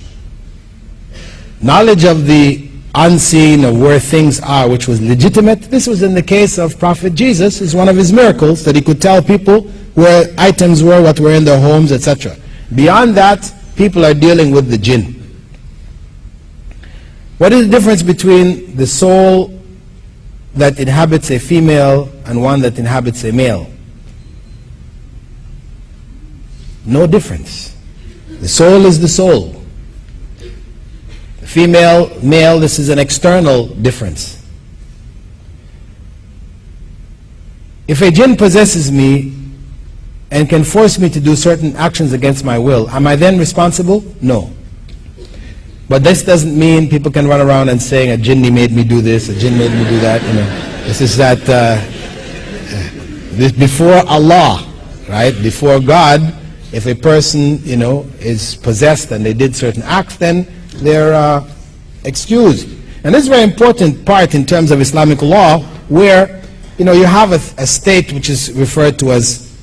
Speaker 4: Knowledge of the unseen, of where things are, which was legitimate. This was in the case of Prophet Jesus. Is one of his miracles that he could tell people where items were, what were in their homes, etc. Beyond that, people are dealing with the jinn. What is the difference between the soul that inhabits a female and one that inhabits a male? No difference. The soul is the soul. Female, male, this is an external difference. If a jinn possesses me and can force me to do certain actions against my will, am I then responsible? No. But this doesn't mean people can run around and saying, a jinni made me do this, a jinn made me do that. You know, this is that this before Allah, right? Before God, if a person, you know, is possessed and they did certain acts, then they're excused. And this is a very important part in terms of Islamic law, where you have a state which is referred to as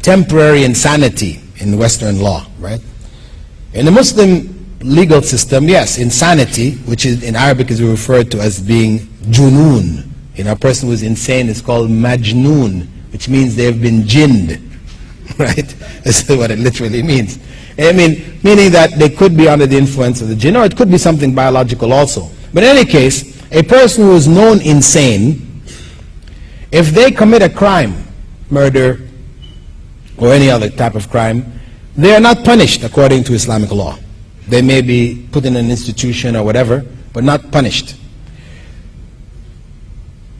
Speaker 4: temporary insanity in Western law, right? In the Muslim legal system, yes, insanity, which is in Arabic is referred to as being junoon. A person who is insane is called majnoon, which means they've been jinned, right? This is what it literally means. Meaning that they could be under the influence of the jinn, or it could be something biological also. But in any case, a person who is known insane, if they commit a crime, murder, or any other type of crime, they are not punished according to Islamic law. They may be put in an institution or whatever, but not punished.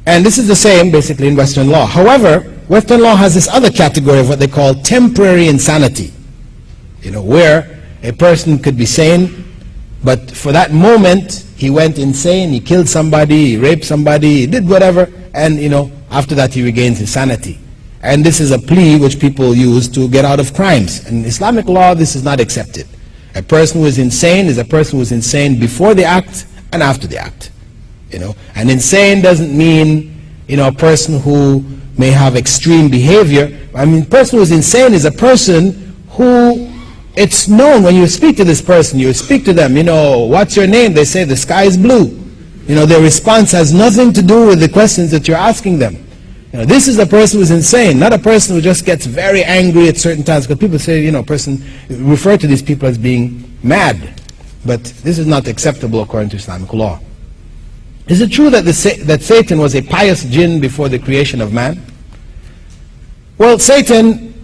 Speaker 4: And this is the same basically in Western law. However, Western law has this other category of what they call temporary insanity, where a person could be sane, but for that moment he went insane, he killed somebody, he raped somebody, he did whatever, and after that he regains his sanity. And this is a plea which people use to get out of crimes. In Islamic law, this is not accepted. A person who is insane is a person who is insane before the act and after the act. And insane doesn't mean, a person who may have extreme behavior. A person who is insane is a person who, it's known when you speak to this person, you speak to them, what's your name? They say the sky is blue. Their response has nothing to do with the questions that you're asking them. This is a person who is insane, not a person who just gets very angry at certain times. Because people say, person refer to these people as being mad. But this is not acceptable according to Islamic law. Is it true that Satan was a pious jinn before the creation of man? Well, Satan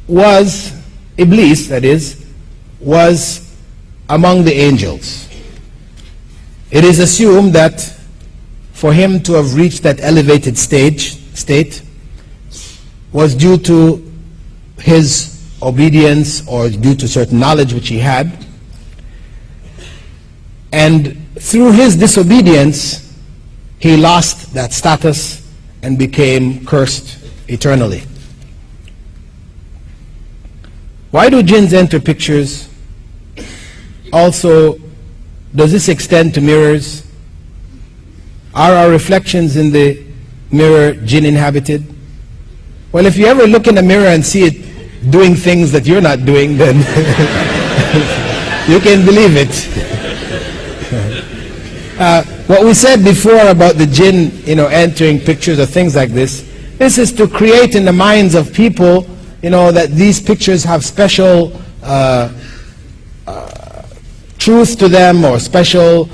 Speaker 4: was, Iblis that is, was among the angels. It is assumed that for him to have reached that elevated state was due to his obedience or due to certain knowledge which he had. And through his disobedience, he lost that status and became cursed eternally. Why do jinns enter pictures? Also, does this extend to mirrors? Are our reflections in the mirror jinn inhabited? Well, if you ever look in a mirror and see it doing things that you're not doing, then you can believe it. What we said before about the jinn, entering pictures or things like this is to create in the minds of people, that these pictures have special truth to them, or special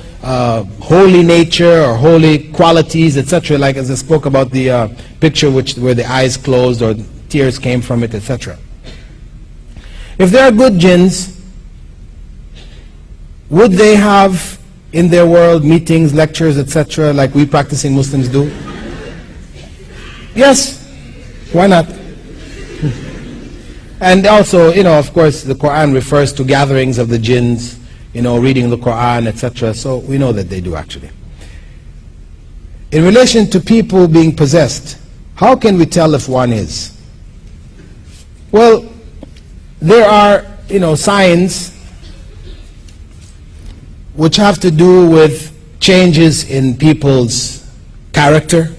Speaker 4: holy nature or holy qualities, etc. Like as I spoke about the picture where the eyes closed or tears came from it, etc. If there are good jinns, would they have in their world meetings, lectures, etc., like we practicing Muslims do? Yes, why not? And also, of course, the Quran refers to gatherings of the jinns, reading the Quran, etc. So we know that they do actually. In relation to people being possessed, how can we tell if one is? Well, there are, signs which have to do with changes in people's character.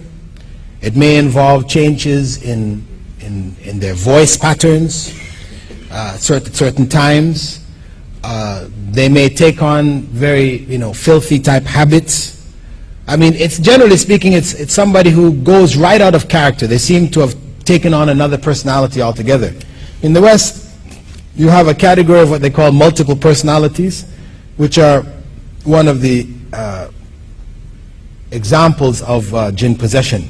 Speaker 4: It may involve changes in their voice patterns, certain times. They may take on very, filthy type habits. It's generally speaking, it's somebody who goes right out of character. They seem to have taken on another personality altogether. In the West, you have a category of what they call multiple personalities, which are one of the examples of jinn possession.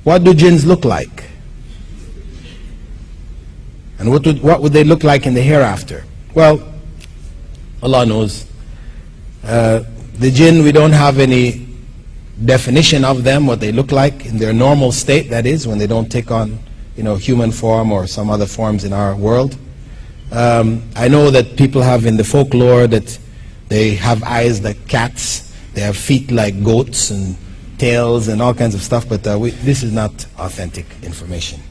Speaker 4: What do jinns look like? And what would they look like in the hereafter? Well, Allah knows. The jinn, we don't have any definition of them, what they look like in their normal state, that is, when they don't take on, human form or some other forms in our world. I know that people have in the folklore that they have eyes like cats, they have feet like goats and tails and all kinds of stuff, but this is not authentic information.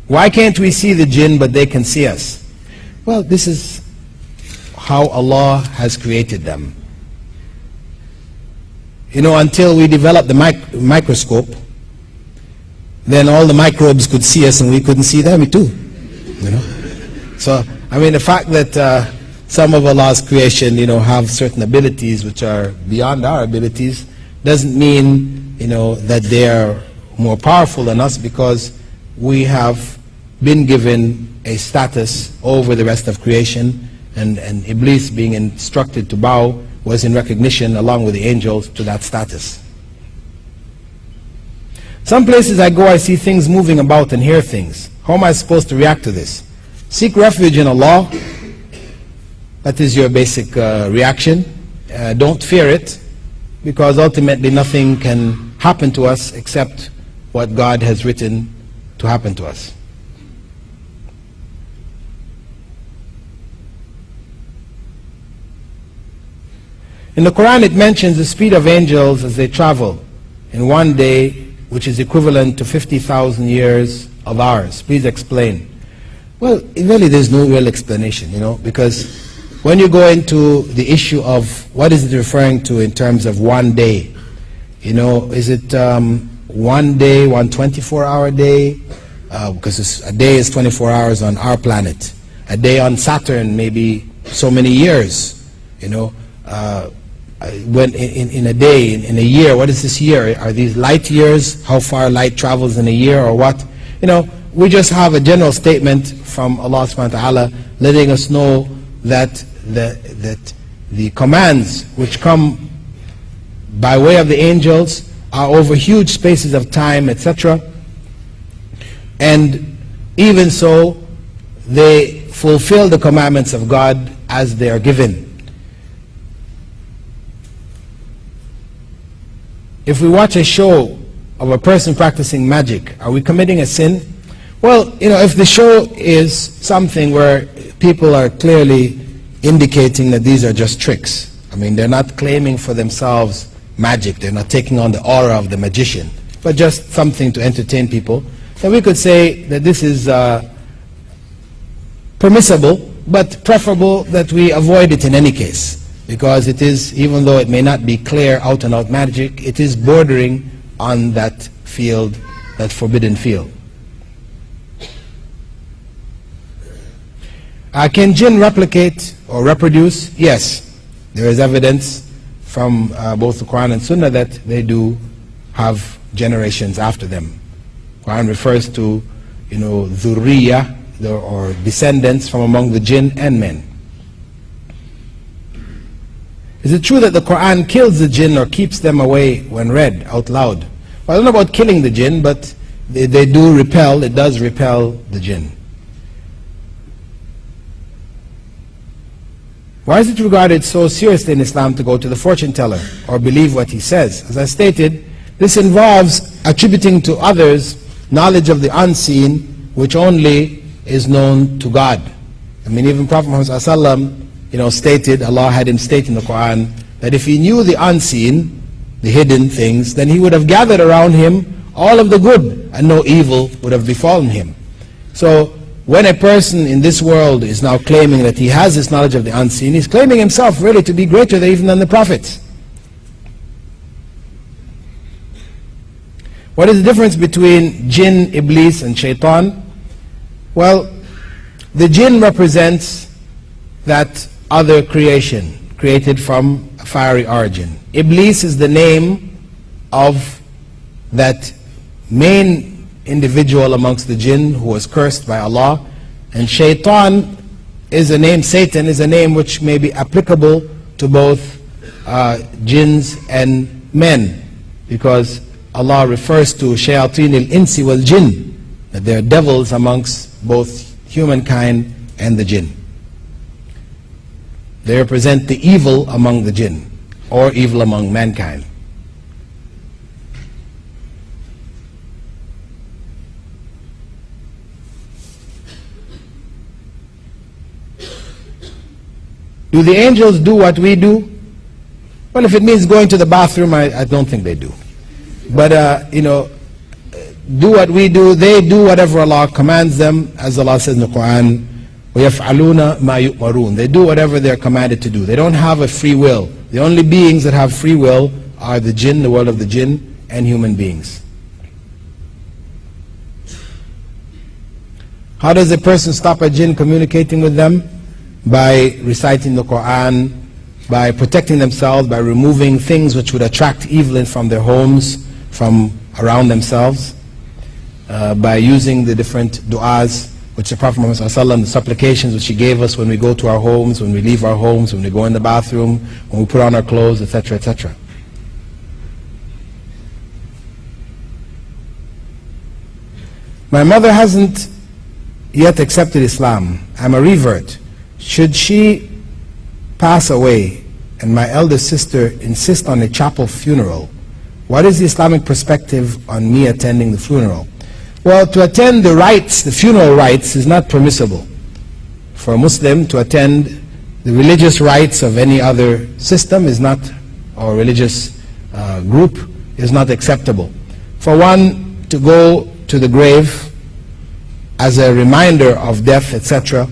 Speaker 4: Why can't we see the jinn but they can see us? Well, this is how Allah has created them. You know, until we developed the microscope, then all the microbes could see us and we couldn't see them too. You know? So, I mean, the fact that some of Allah's creation, you know, have certain abilities which are beyond our abilities doesn't mean, you know, that they are more powerful than us, because we have been given a status over the rest of creation, and Iblis being instructed to bow was in recognition, along with the angels, to that status. Some places I go, I see things moving about and hear things. How am I supposed to react to this? Seek refuge in Allah. That is your basic reaction. Don't fear it, because ultimately nothing can happen to us except what God has written to happen to us. In the Quran it mentions the speed of angels as they travel in one day, which is equivalent to 50,000 years of ours. Please explain. Well, really there's no real explanation, you know, because when you go into the issue of what is it referring to in terms of one day, you know, is it one day, 24-hour day? Because a day is 24 hours on our planet. A day on Saturn maybe so many years, you know. When in a day, in a year, what is this year? Are these light years? How far light travels in a year, or what? You know, we just have a general statement from Allah subhanahu wa ta'ala letting us know that the commands which come by way of the angels are over huge spaces of time, etc. And even so, they fulfill the commandments of God as they are given. If we watch a show of a person practicing magic, are we committing a sin? Well, you know, if the show is something where people are clearly indicating that these are just tricks, I mean, they're not claiming for themselves magic, they're not taking on the aura of the magician, but just something to entertain people, then we could say that this is permissible, but preferable that we avoid it in any case. Because it is, even though it may not be clear out and out magic, it is bordering on that field, that forbidden field. Can jinn replicate or reproduce? Yes. There is evidence from both the Quran and Sunnah that they do have generations after them. Quran refers to, you know, dhurriya, or descendants from among the jinn and men. Is it true that the Quran kills the jinn or keeps them away when read out loud? Well, I don't know about killing the jinn, but they do repel, it does repel the jinn. Why is it regarded so seriously in Islam to go to the fortune teller or believe what he says? As I stated, this involves attributing to others knowledge of the unseen, which only is known to God. I mean, even Prophet Muhammad ﷺ, you know, stated, Allah had him state in the Quran, that if he knew the unseen, the hidden things, then he would have gathered around him all of the good, and no evil would have befallen him. So, when a person in this world is now claiming that he has this knowledge of the unseen, he's claiming himself really to be greater even than the prophets. What is the difference between jinn, iblis, and shaitan? Well, the jinn represents that other creation, created from a fiery origin. Iblis is the name of that main individual amongst the jinn who was cursed by Allah, and shaitan is a name, Satan is a name which may be applicable to both jinns and men, because Allah refers to shayateen al-insi wal jinn, that there are devils amongst both humankind and the jinn. They represent the evil among the jinn, or evil among mankind. Do the angels do what we do? Well, if it means going to the bathroom, I don't think they do. But, you know, do what we do, they do whatever Allah commands them, as Allah says in the Quran, وَيَفْعَلُونَ مَا يُؤْمَرُونَ. They do whatever they're commanded to do. They don't have a free will. The only beings that have free will are the jinn, the world of the jinn, and human beings. How does a person stop a jinn communicating with them? By reciting the Quran, by protecting themselves, by removing things which would attract evil from their homes, from around themselves, by using the different du'as which the Prophet Muhammad ﷺ, the supplications which he gave us when we go to our homes, when we leave our homes, when we go in the bathroom, when we put on our clothes, etc., etc. My mother hasn't yet accepted Islam. I'm a revert. Should she pass away and my elder sister insist on a chapel funeral, what is the Islamic perspective on me attending the funeral? Well, to attend the rites, the funeral rites, is not permissible. For a Muslim to attend the religious rites of any other system is not, or religious group, is not acceptable. For one to go to the grave as a reminder of death, etc.,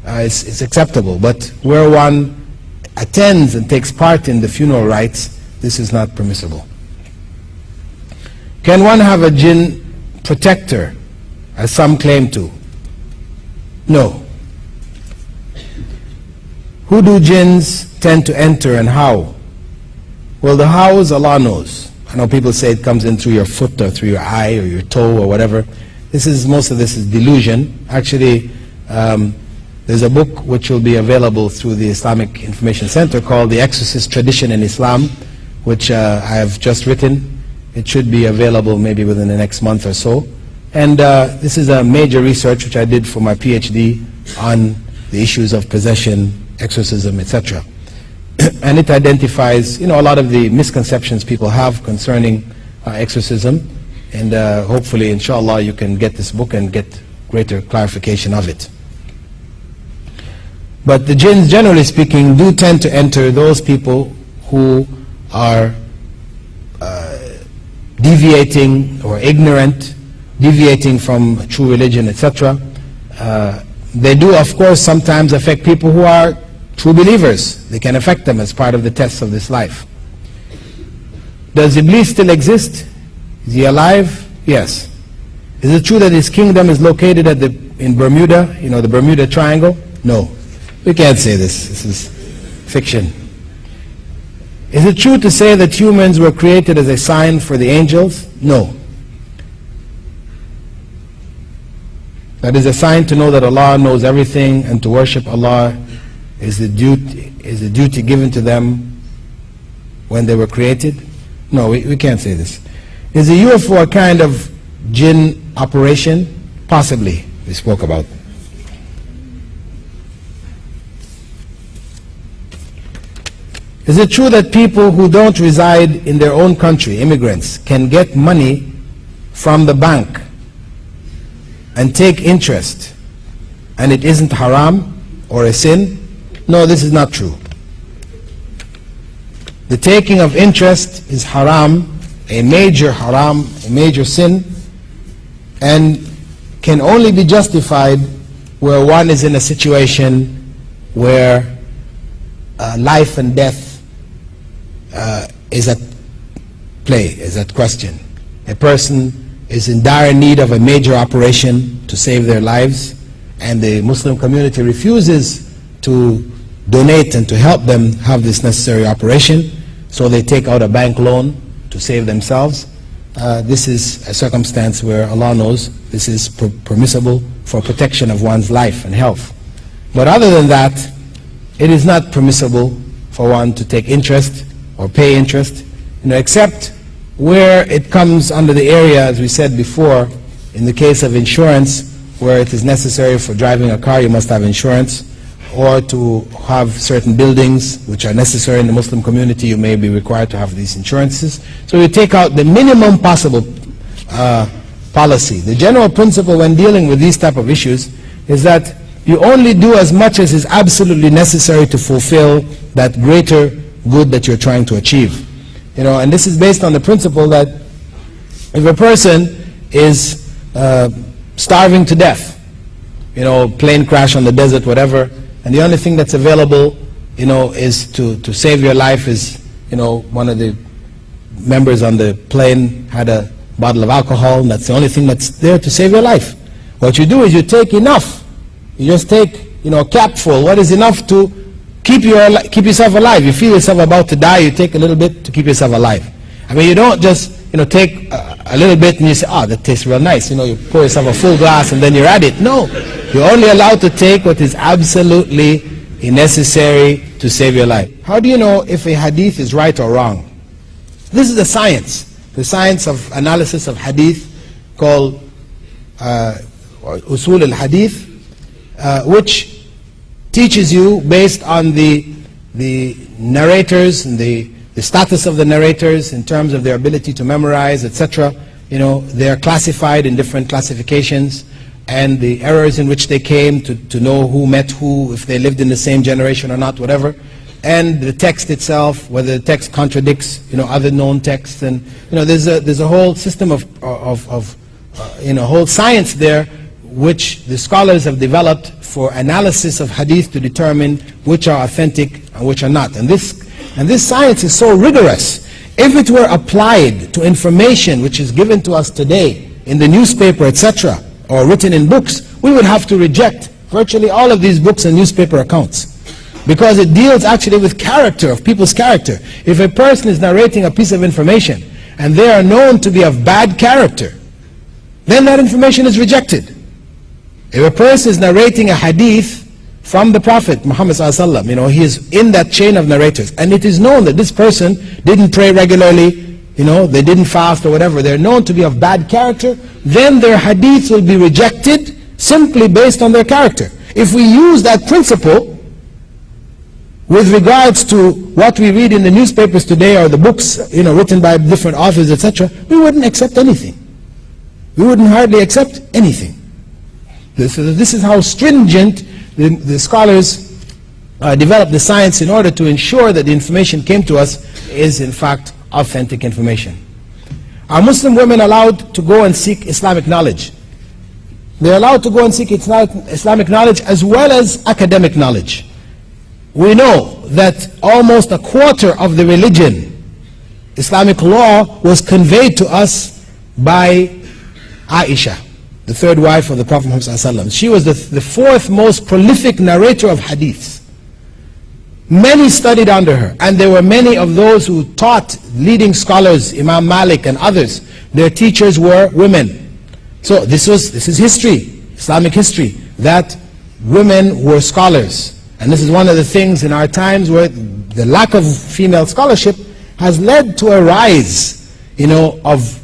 Speaker 4: is acceptable. But where one attends and takes part in the funeral rites, this is not permissible. Can one have a jinn protector, as some claim to? No. Who do jinns tend to enter and how? Well, the hows, Allah knows. I know people say it comes in through your foot or through your eye or your toe or whatever. Most of this is delusion. Actually, there's a book which will be available through the Islamic Information Center called The Exorcist Tradition in Islam, which I have just written. It should be available maybe within the next month or so. And this is a major research which I did for my PhD on the issues of possession, exorcism, etc. And it identifies, a lot of the misconceptions people have concerning exorcism. And hopefully, inshallah, you can get this book and get greater clarification of it. But the jinns, generally speaking, do tend to enter those people who are deviating or ignorant, deviating from true religion, etc. They do, of course, sometimes affect people who are true believers. They can affect them as part of the tests of this life. Does Iblis still exist? Is he alive? Yes. Is it true that his kingdom is located in Bermuda, the Bermuda Triangle? No. We can't say this. This is fiction. Is it true to say that humans were created as a sign for the angels? No. That is a sign to know that Allah knows everything, and to worship Allah is the duty given to them when they were created? No, we can't say this. Is a UFO a kind of jinn operation? Possibly, we spoke about. Is it true that people who don't reside in their own country, immigrants, can get money from the bank and take interest, and it isn't haram or a sin? No, this is not true. The taking of interest is haram, a major sin, and can only be justified where one is in a situation where life and death is at play, is at question. A person is in dire need of a major operation to save their lives, and the Muslim community refuses to donate and to help them have this necessary operation, so they take out a bank loan to save themselves. This is a circumstance where Allah knows this is permissible for protection of one's life and health. But other than that, it is not permissible for one to take interest or pay interest, except where it comes under the area, as we said before, in the case of insurance, where it is necessary for driving a car, you must have insurance, or to have certain buildings which are necessary in the Muslim community, you may be required to have these insurances. So you take out the minimum possible policy. The general principle when dealing with these type of issues is that you only do as much as is absolutely necessary to fulfill that greater good that you're trying to achieve. And this is based on the principle that if a person is starving to death. You know, plane crash on the desert, whatever, and the only thing that's available, you know, is to save your life is, you know, one of the members on the plane had a bottle of alcohol, and that's the only thing that's there to save your life. What you do is you take enough. You just take, you know, a cap full. What is enough to keep yourself alive? You feel yourself about to die, you take a little bit to keep yourself alive. I mean, you don't just, you know, take a little bit and you say, oh, that tastes real nice. You know, you pour yourself a full glass and then you're at it. No, you're only allowed to take what is absolutely necessary to save your life. How do you know if a hadith is right or wrong? This is the science of analysis of hadith called Usul al-Hadith, which teaches you based on the narrators and the status of the narrators in terms of their ability to memorize, etc. You know, they are classified in different classifications, and the errors in which they came to know who met who, if they lived in the same generation or not, whatever. And the text itself, whether the text contradicts, you know, other known texts, and you know, there's a whole system of you know, whole science there, which the scholars have developed for analysis of hadith to determine which are authentic and which are not. And this science is so rigorous. If it were applied to information which is given to us today in the newspaper, etc., or written in books, we would have to reject virtually all of these books and newspaper accounts, because it deals actually with character, of people's character. If a person is narrating a piece of information and they are known to be of bad character, then that information is rejected. If a person is narrating a hadith from the Prophet Muhammad ﷺ, you know, he is in that chain of narrators, and it is known that this person didn't pray regularly, you know, they didn't fast or whatever, they're known to be of bad character, then their hadiths will be rejected simply based on their character. If we use that principle with regards to what we read in the newspapers today or the books, you know, written by different authors, etc., we wouldn't accept anything. We wouldn't hardly accept anything. This is how stringent the scholars developed the science in order to ensure that the information came to us is in fact authentic information. Are Muslim women allowed to go and seek Islamic knowledge? They're allowed to go and seek Islamic knowledge as well as academic knowledge. We know that almost a quarter of the religion, Islamic law, was conveyed to us by Aisha, the third wife of the Prophet Muhammad ﷺ. She was the fourth most prolific narrator of hadiths. Many studied under her, and there were many of those who taught leading scholars, Imam Malik and others. Their teachers were women. So this is history, Islamic history, that women were scholars. And this is one of the things in our times where the lack of female scholarship has led to a rise, you know, of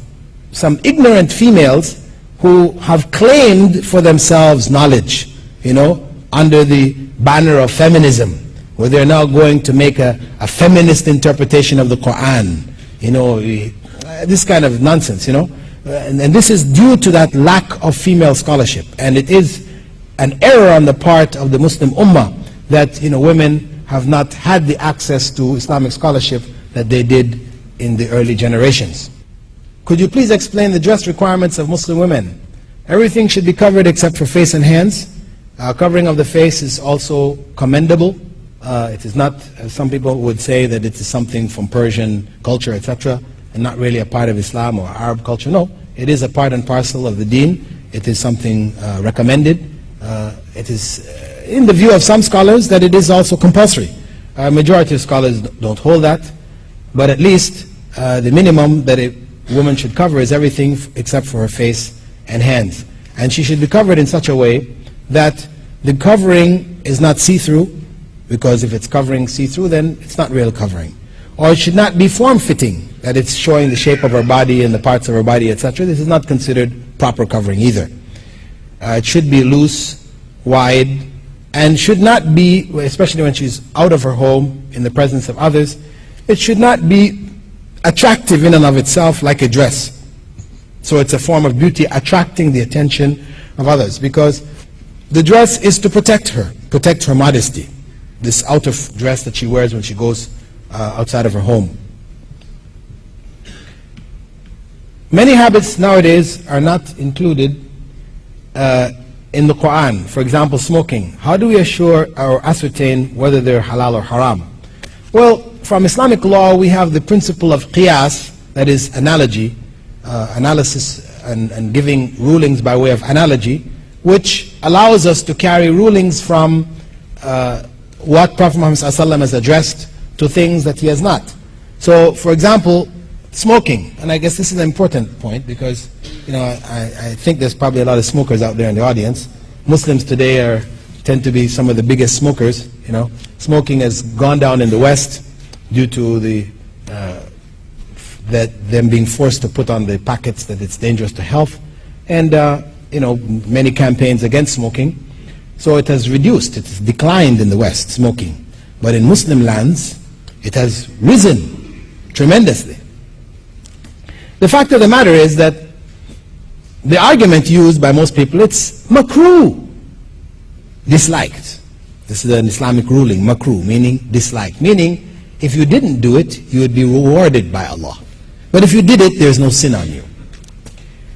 Speaker 4: some ignorant females who have claimed for themselves knowledge, you know, under the banner of feminism, where they're now going to make a feminist interpretation of the Quran, you know, this kind of nonsense, you know. And this is due to that lack of female scholarship. And it is an error on the part of the Muslim Ummah that, you know, women have not had the access to Islamic scholarship that they did in the early generations. Could you please explain the dress requirements of Muslim women? Everything should be covered except for face and hands. Covering of the face is also commendable. It is not, as some people would say, that it is something from Persian culture, etc., and not really a part of Islam or Arab culture. No, it is a part and parcel of the deen. It is something recommended. It is in the view of some scholars that it is also compulsory. A majority of scholars don't hold that, but at least the minimum that a woman should cover is everything except for her face and hands. And she should be covered in such a way that the covering is not see-through, because if it's covering see-through, then it's not real covering. Or it should not be form-fitting, that it's showing the shape of her body and the parts of her body, etc. This is not considered proper covering either. It should be loose, wide, and should not be, especially when she's out of her home in the presence of others, it should not be attractive in and of itself like a dress. So it's a form of beauty attracting the attention of others, because the dress is to protect her modesty, this out of dress that she wears when she goes outside of her home. Many habits nowadays are not included in the Quran. For example, smoking. How do we assure or ascertain whether they're halal or haram? Well, from Islamic law, we have the principle of qiyas, that is analogy, analysis and giving rulings by way of analogy, which allows us to carry rulings from what Prophet Muhammad ﷺ has addressed to things that he has not. So, for example, smoking, and I guess this is an important point because, you know, I think there's probably a lot of smokers out there in the audience. Muslims today tend to be some of the biggest smokers. You know, smoking has gone down in the West due to them being forced to put on the packets that it's dangerous to health, and you know, many campaigns against smoking. So it has reduced, it has declined in the West, smoking. But in Muslim lands, it has risen tremendously. The fact of the matter is that the argument used by most people, it's makruh, disliked. This is an Islamic ruling, makruh, meaning disliked. Meaning, if you didn't do it, you would be rewarded by Allah. But if you did it, there's no sin on you.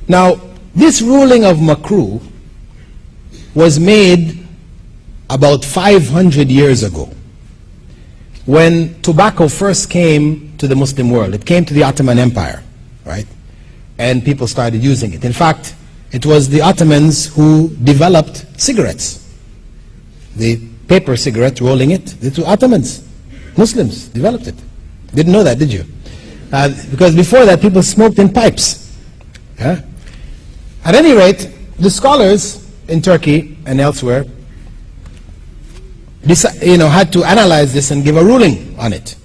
Speaker 4: Now, this ruling of makruh was made about 500 years ago, when tobacco first came to the Muslim world. It came to the Ottoman Empire, right? And people started using it. In fact, it was the Ottomans who developed cigarettes. The paper cigarette, rolling it, the two Ottomans, Muslims, developed it. Didn't know that, did you? Because before that, people smoked in pipes. Yeah? At any rate, the scholars in Turkey and elsewhere had to analyze this and give a ruling on it.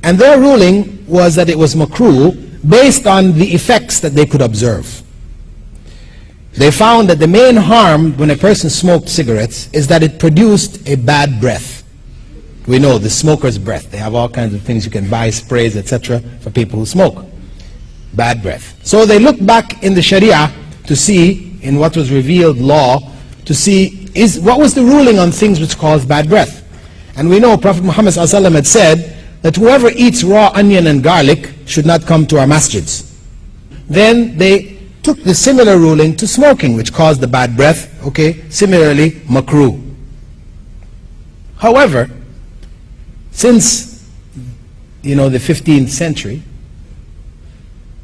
Speaker 4: And their ruling was that it was makruh based on the effects that they could observe. They found that the main harm when a person smoked cigarettes is that it produced a bad breath. We know the smoker's breath. They have all kinds of things you can buy, sprays, etc. for people who smoke. Bad breath. So they looked back in the Sharia to see, in what was revealed law, to see what was the ruling on things which cause bad breath. And we know Prophet Muhammad ﷺ had said that whoever eats raw onion and garlic should not come to our masjids. Then they took the similar ruling to smoking, which caused the bad breath. Okay, similarly, makruh. However, since, you know, the 15th century,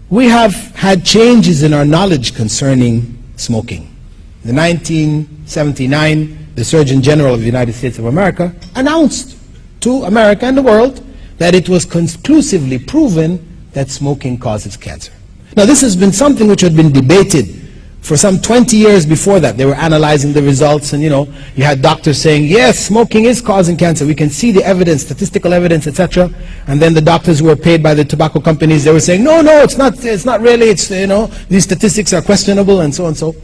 Speaker 4: we have had changes in our knowledge concerning smoking. In 1979, the Surgeon General of the United States of America announced to America and the world that it was conclusively proven that smoking causes cancer. Now, this has been something which had been debated for some 20 years before that. They were analyzing the results, and you had doctors saying, yes, smoking is causing cancer. We can see the evidence, statistical evidence, etc. And then the doctors who were paid by the tobacco companies, they were saying, no, it's not really, these statistics are questionable, and so and so.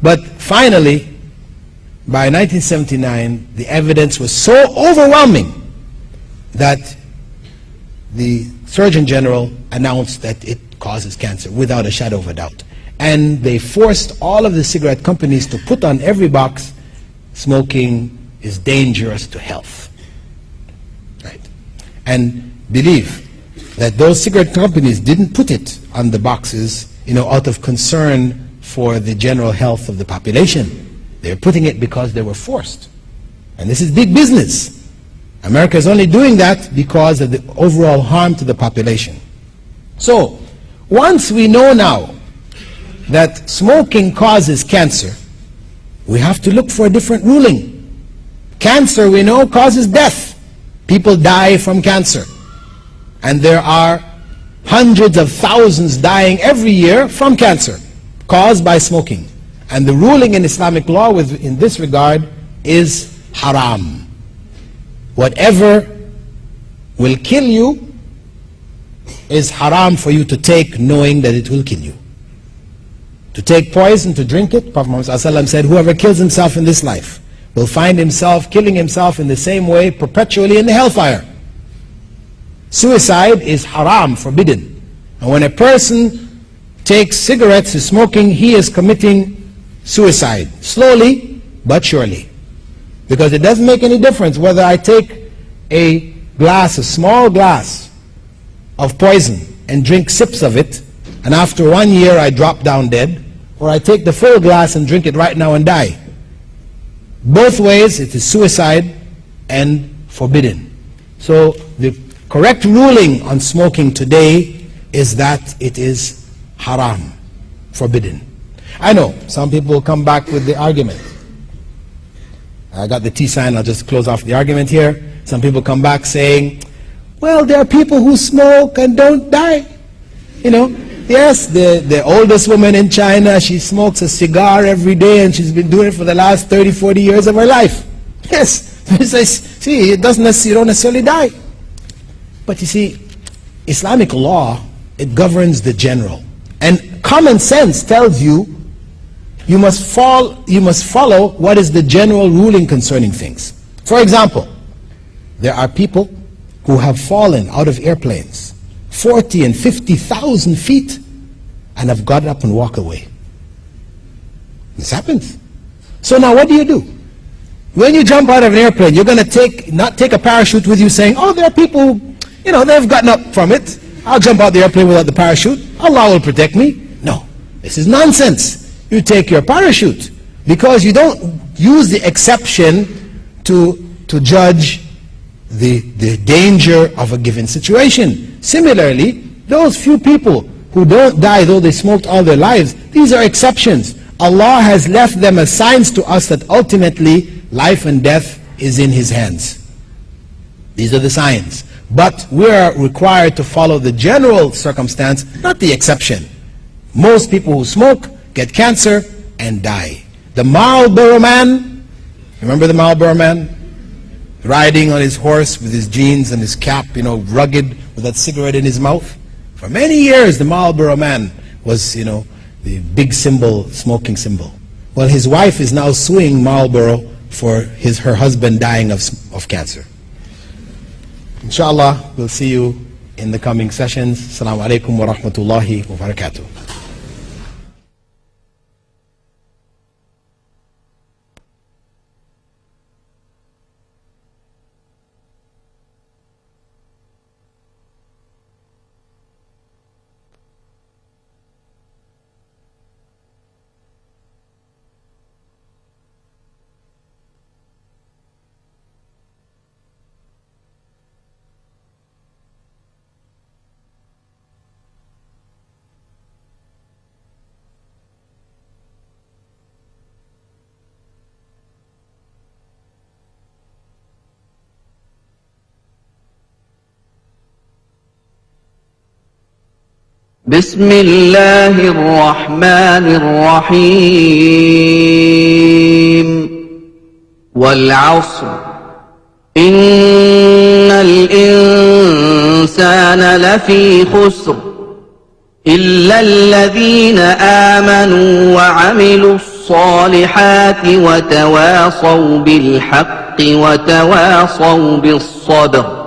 Speaker 4: But finally, by 1979, the evidence was so overwhelming that the Surgeon General announced that it causes cancer without a shadow of a doubt. And they forced all of the cigarette companies to put on every box, smoking is dangerous to health. Right? And believe that those cigarette companies didn't put it on the boxes, out of concern for the general health of the population. They were putting it because they were forced. And this is big business. America is only doing that because of the overall harm to the population. So, once we know now that smoking causes cancer, we have to look for a different ruling. Cancer, we know, causes death. People die from cancer. And there are hundreds of thousands dying every year from cancer caused by smoking. And the ruling in Islamic law in this regard is haram. Whatever will kill you is haram for you to take, knowing that it will kill you. To take poison, to drink it, Prophet Muhammad ﷺ said, whoever kills himself in this life will find himself killing himself in the same way perpetually in the hellfire. Suicide is haram, forbidden. And when a person takes cigarettes, is smoking, he is committing suicide. Slowly, but surely. Because it doesn't make any difference whether I take a small glass of poison and drink sips of it, and after 1 year I drop down dead, or I take the full glass and drink it right now and die. Both ways it is suicide and forbidden. So the correct ruling on smoking today is that it is haram, forbidden. I know some people will come back with the argument. I got the T sign, I'll just close off the argument here. Some people come back saying, well, there are people who smoke and don't die. You know, yes, the oldest woman in China, she smokes a cigar every day and she's been doing it for the last 30, 40 years of her life. Yes, see, you don't necessarily die. But you see, Islamic law, it governs the general. And common sense tells you, you must follow what is the general ruling concerning things. For example, there are people who have fallen out of airplanes 40 and 50,000 feet and have got up and walked away. This happens. So now what do? When you jump out of an airplane, you're going to not take a parachute with you saying, oh, there are people who, you know, they've gotten up from it. I'll jump out the airplane without the parachute. Allah will protect me. No, this is nonsense. You take your parachute because you don't use the exception to judge the danger of a given situation. Similarly, those few people who don't die though they smoked all their lives, these are exceptions. Allah has left them as signs to us that ultimately life and death is in His hands. These are the signs. But we are required to follow the general circumstance, not the exception. Most people who smoke get cancer and die. The Marlboro Man, remember the Marlboro Man? Riding on his horse with his jeans and his cap, you know, rugged with that cigarette in his mouth. For many years the Marlboro Man was, you know, the big symbol, smoking symbol. Well, his wife is now suing Marlboro for her husband dying of cancer. Inshallah, we'll see you in the coming sessions. Assalamu alaikum wa rahmatullahi wa barakatuh.
Speaker 2: بسم الله الرحمن الرحيم والعصر إن الإنسان لفي خسر إلا الذين آمنوا وعملوا الصالحات وتواصوا بالحق وتواصوا بالصبر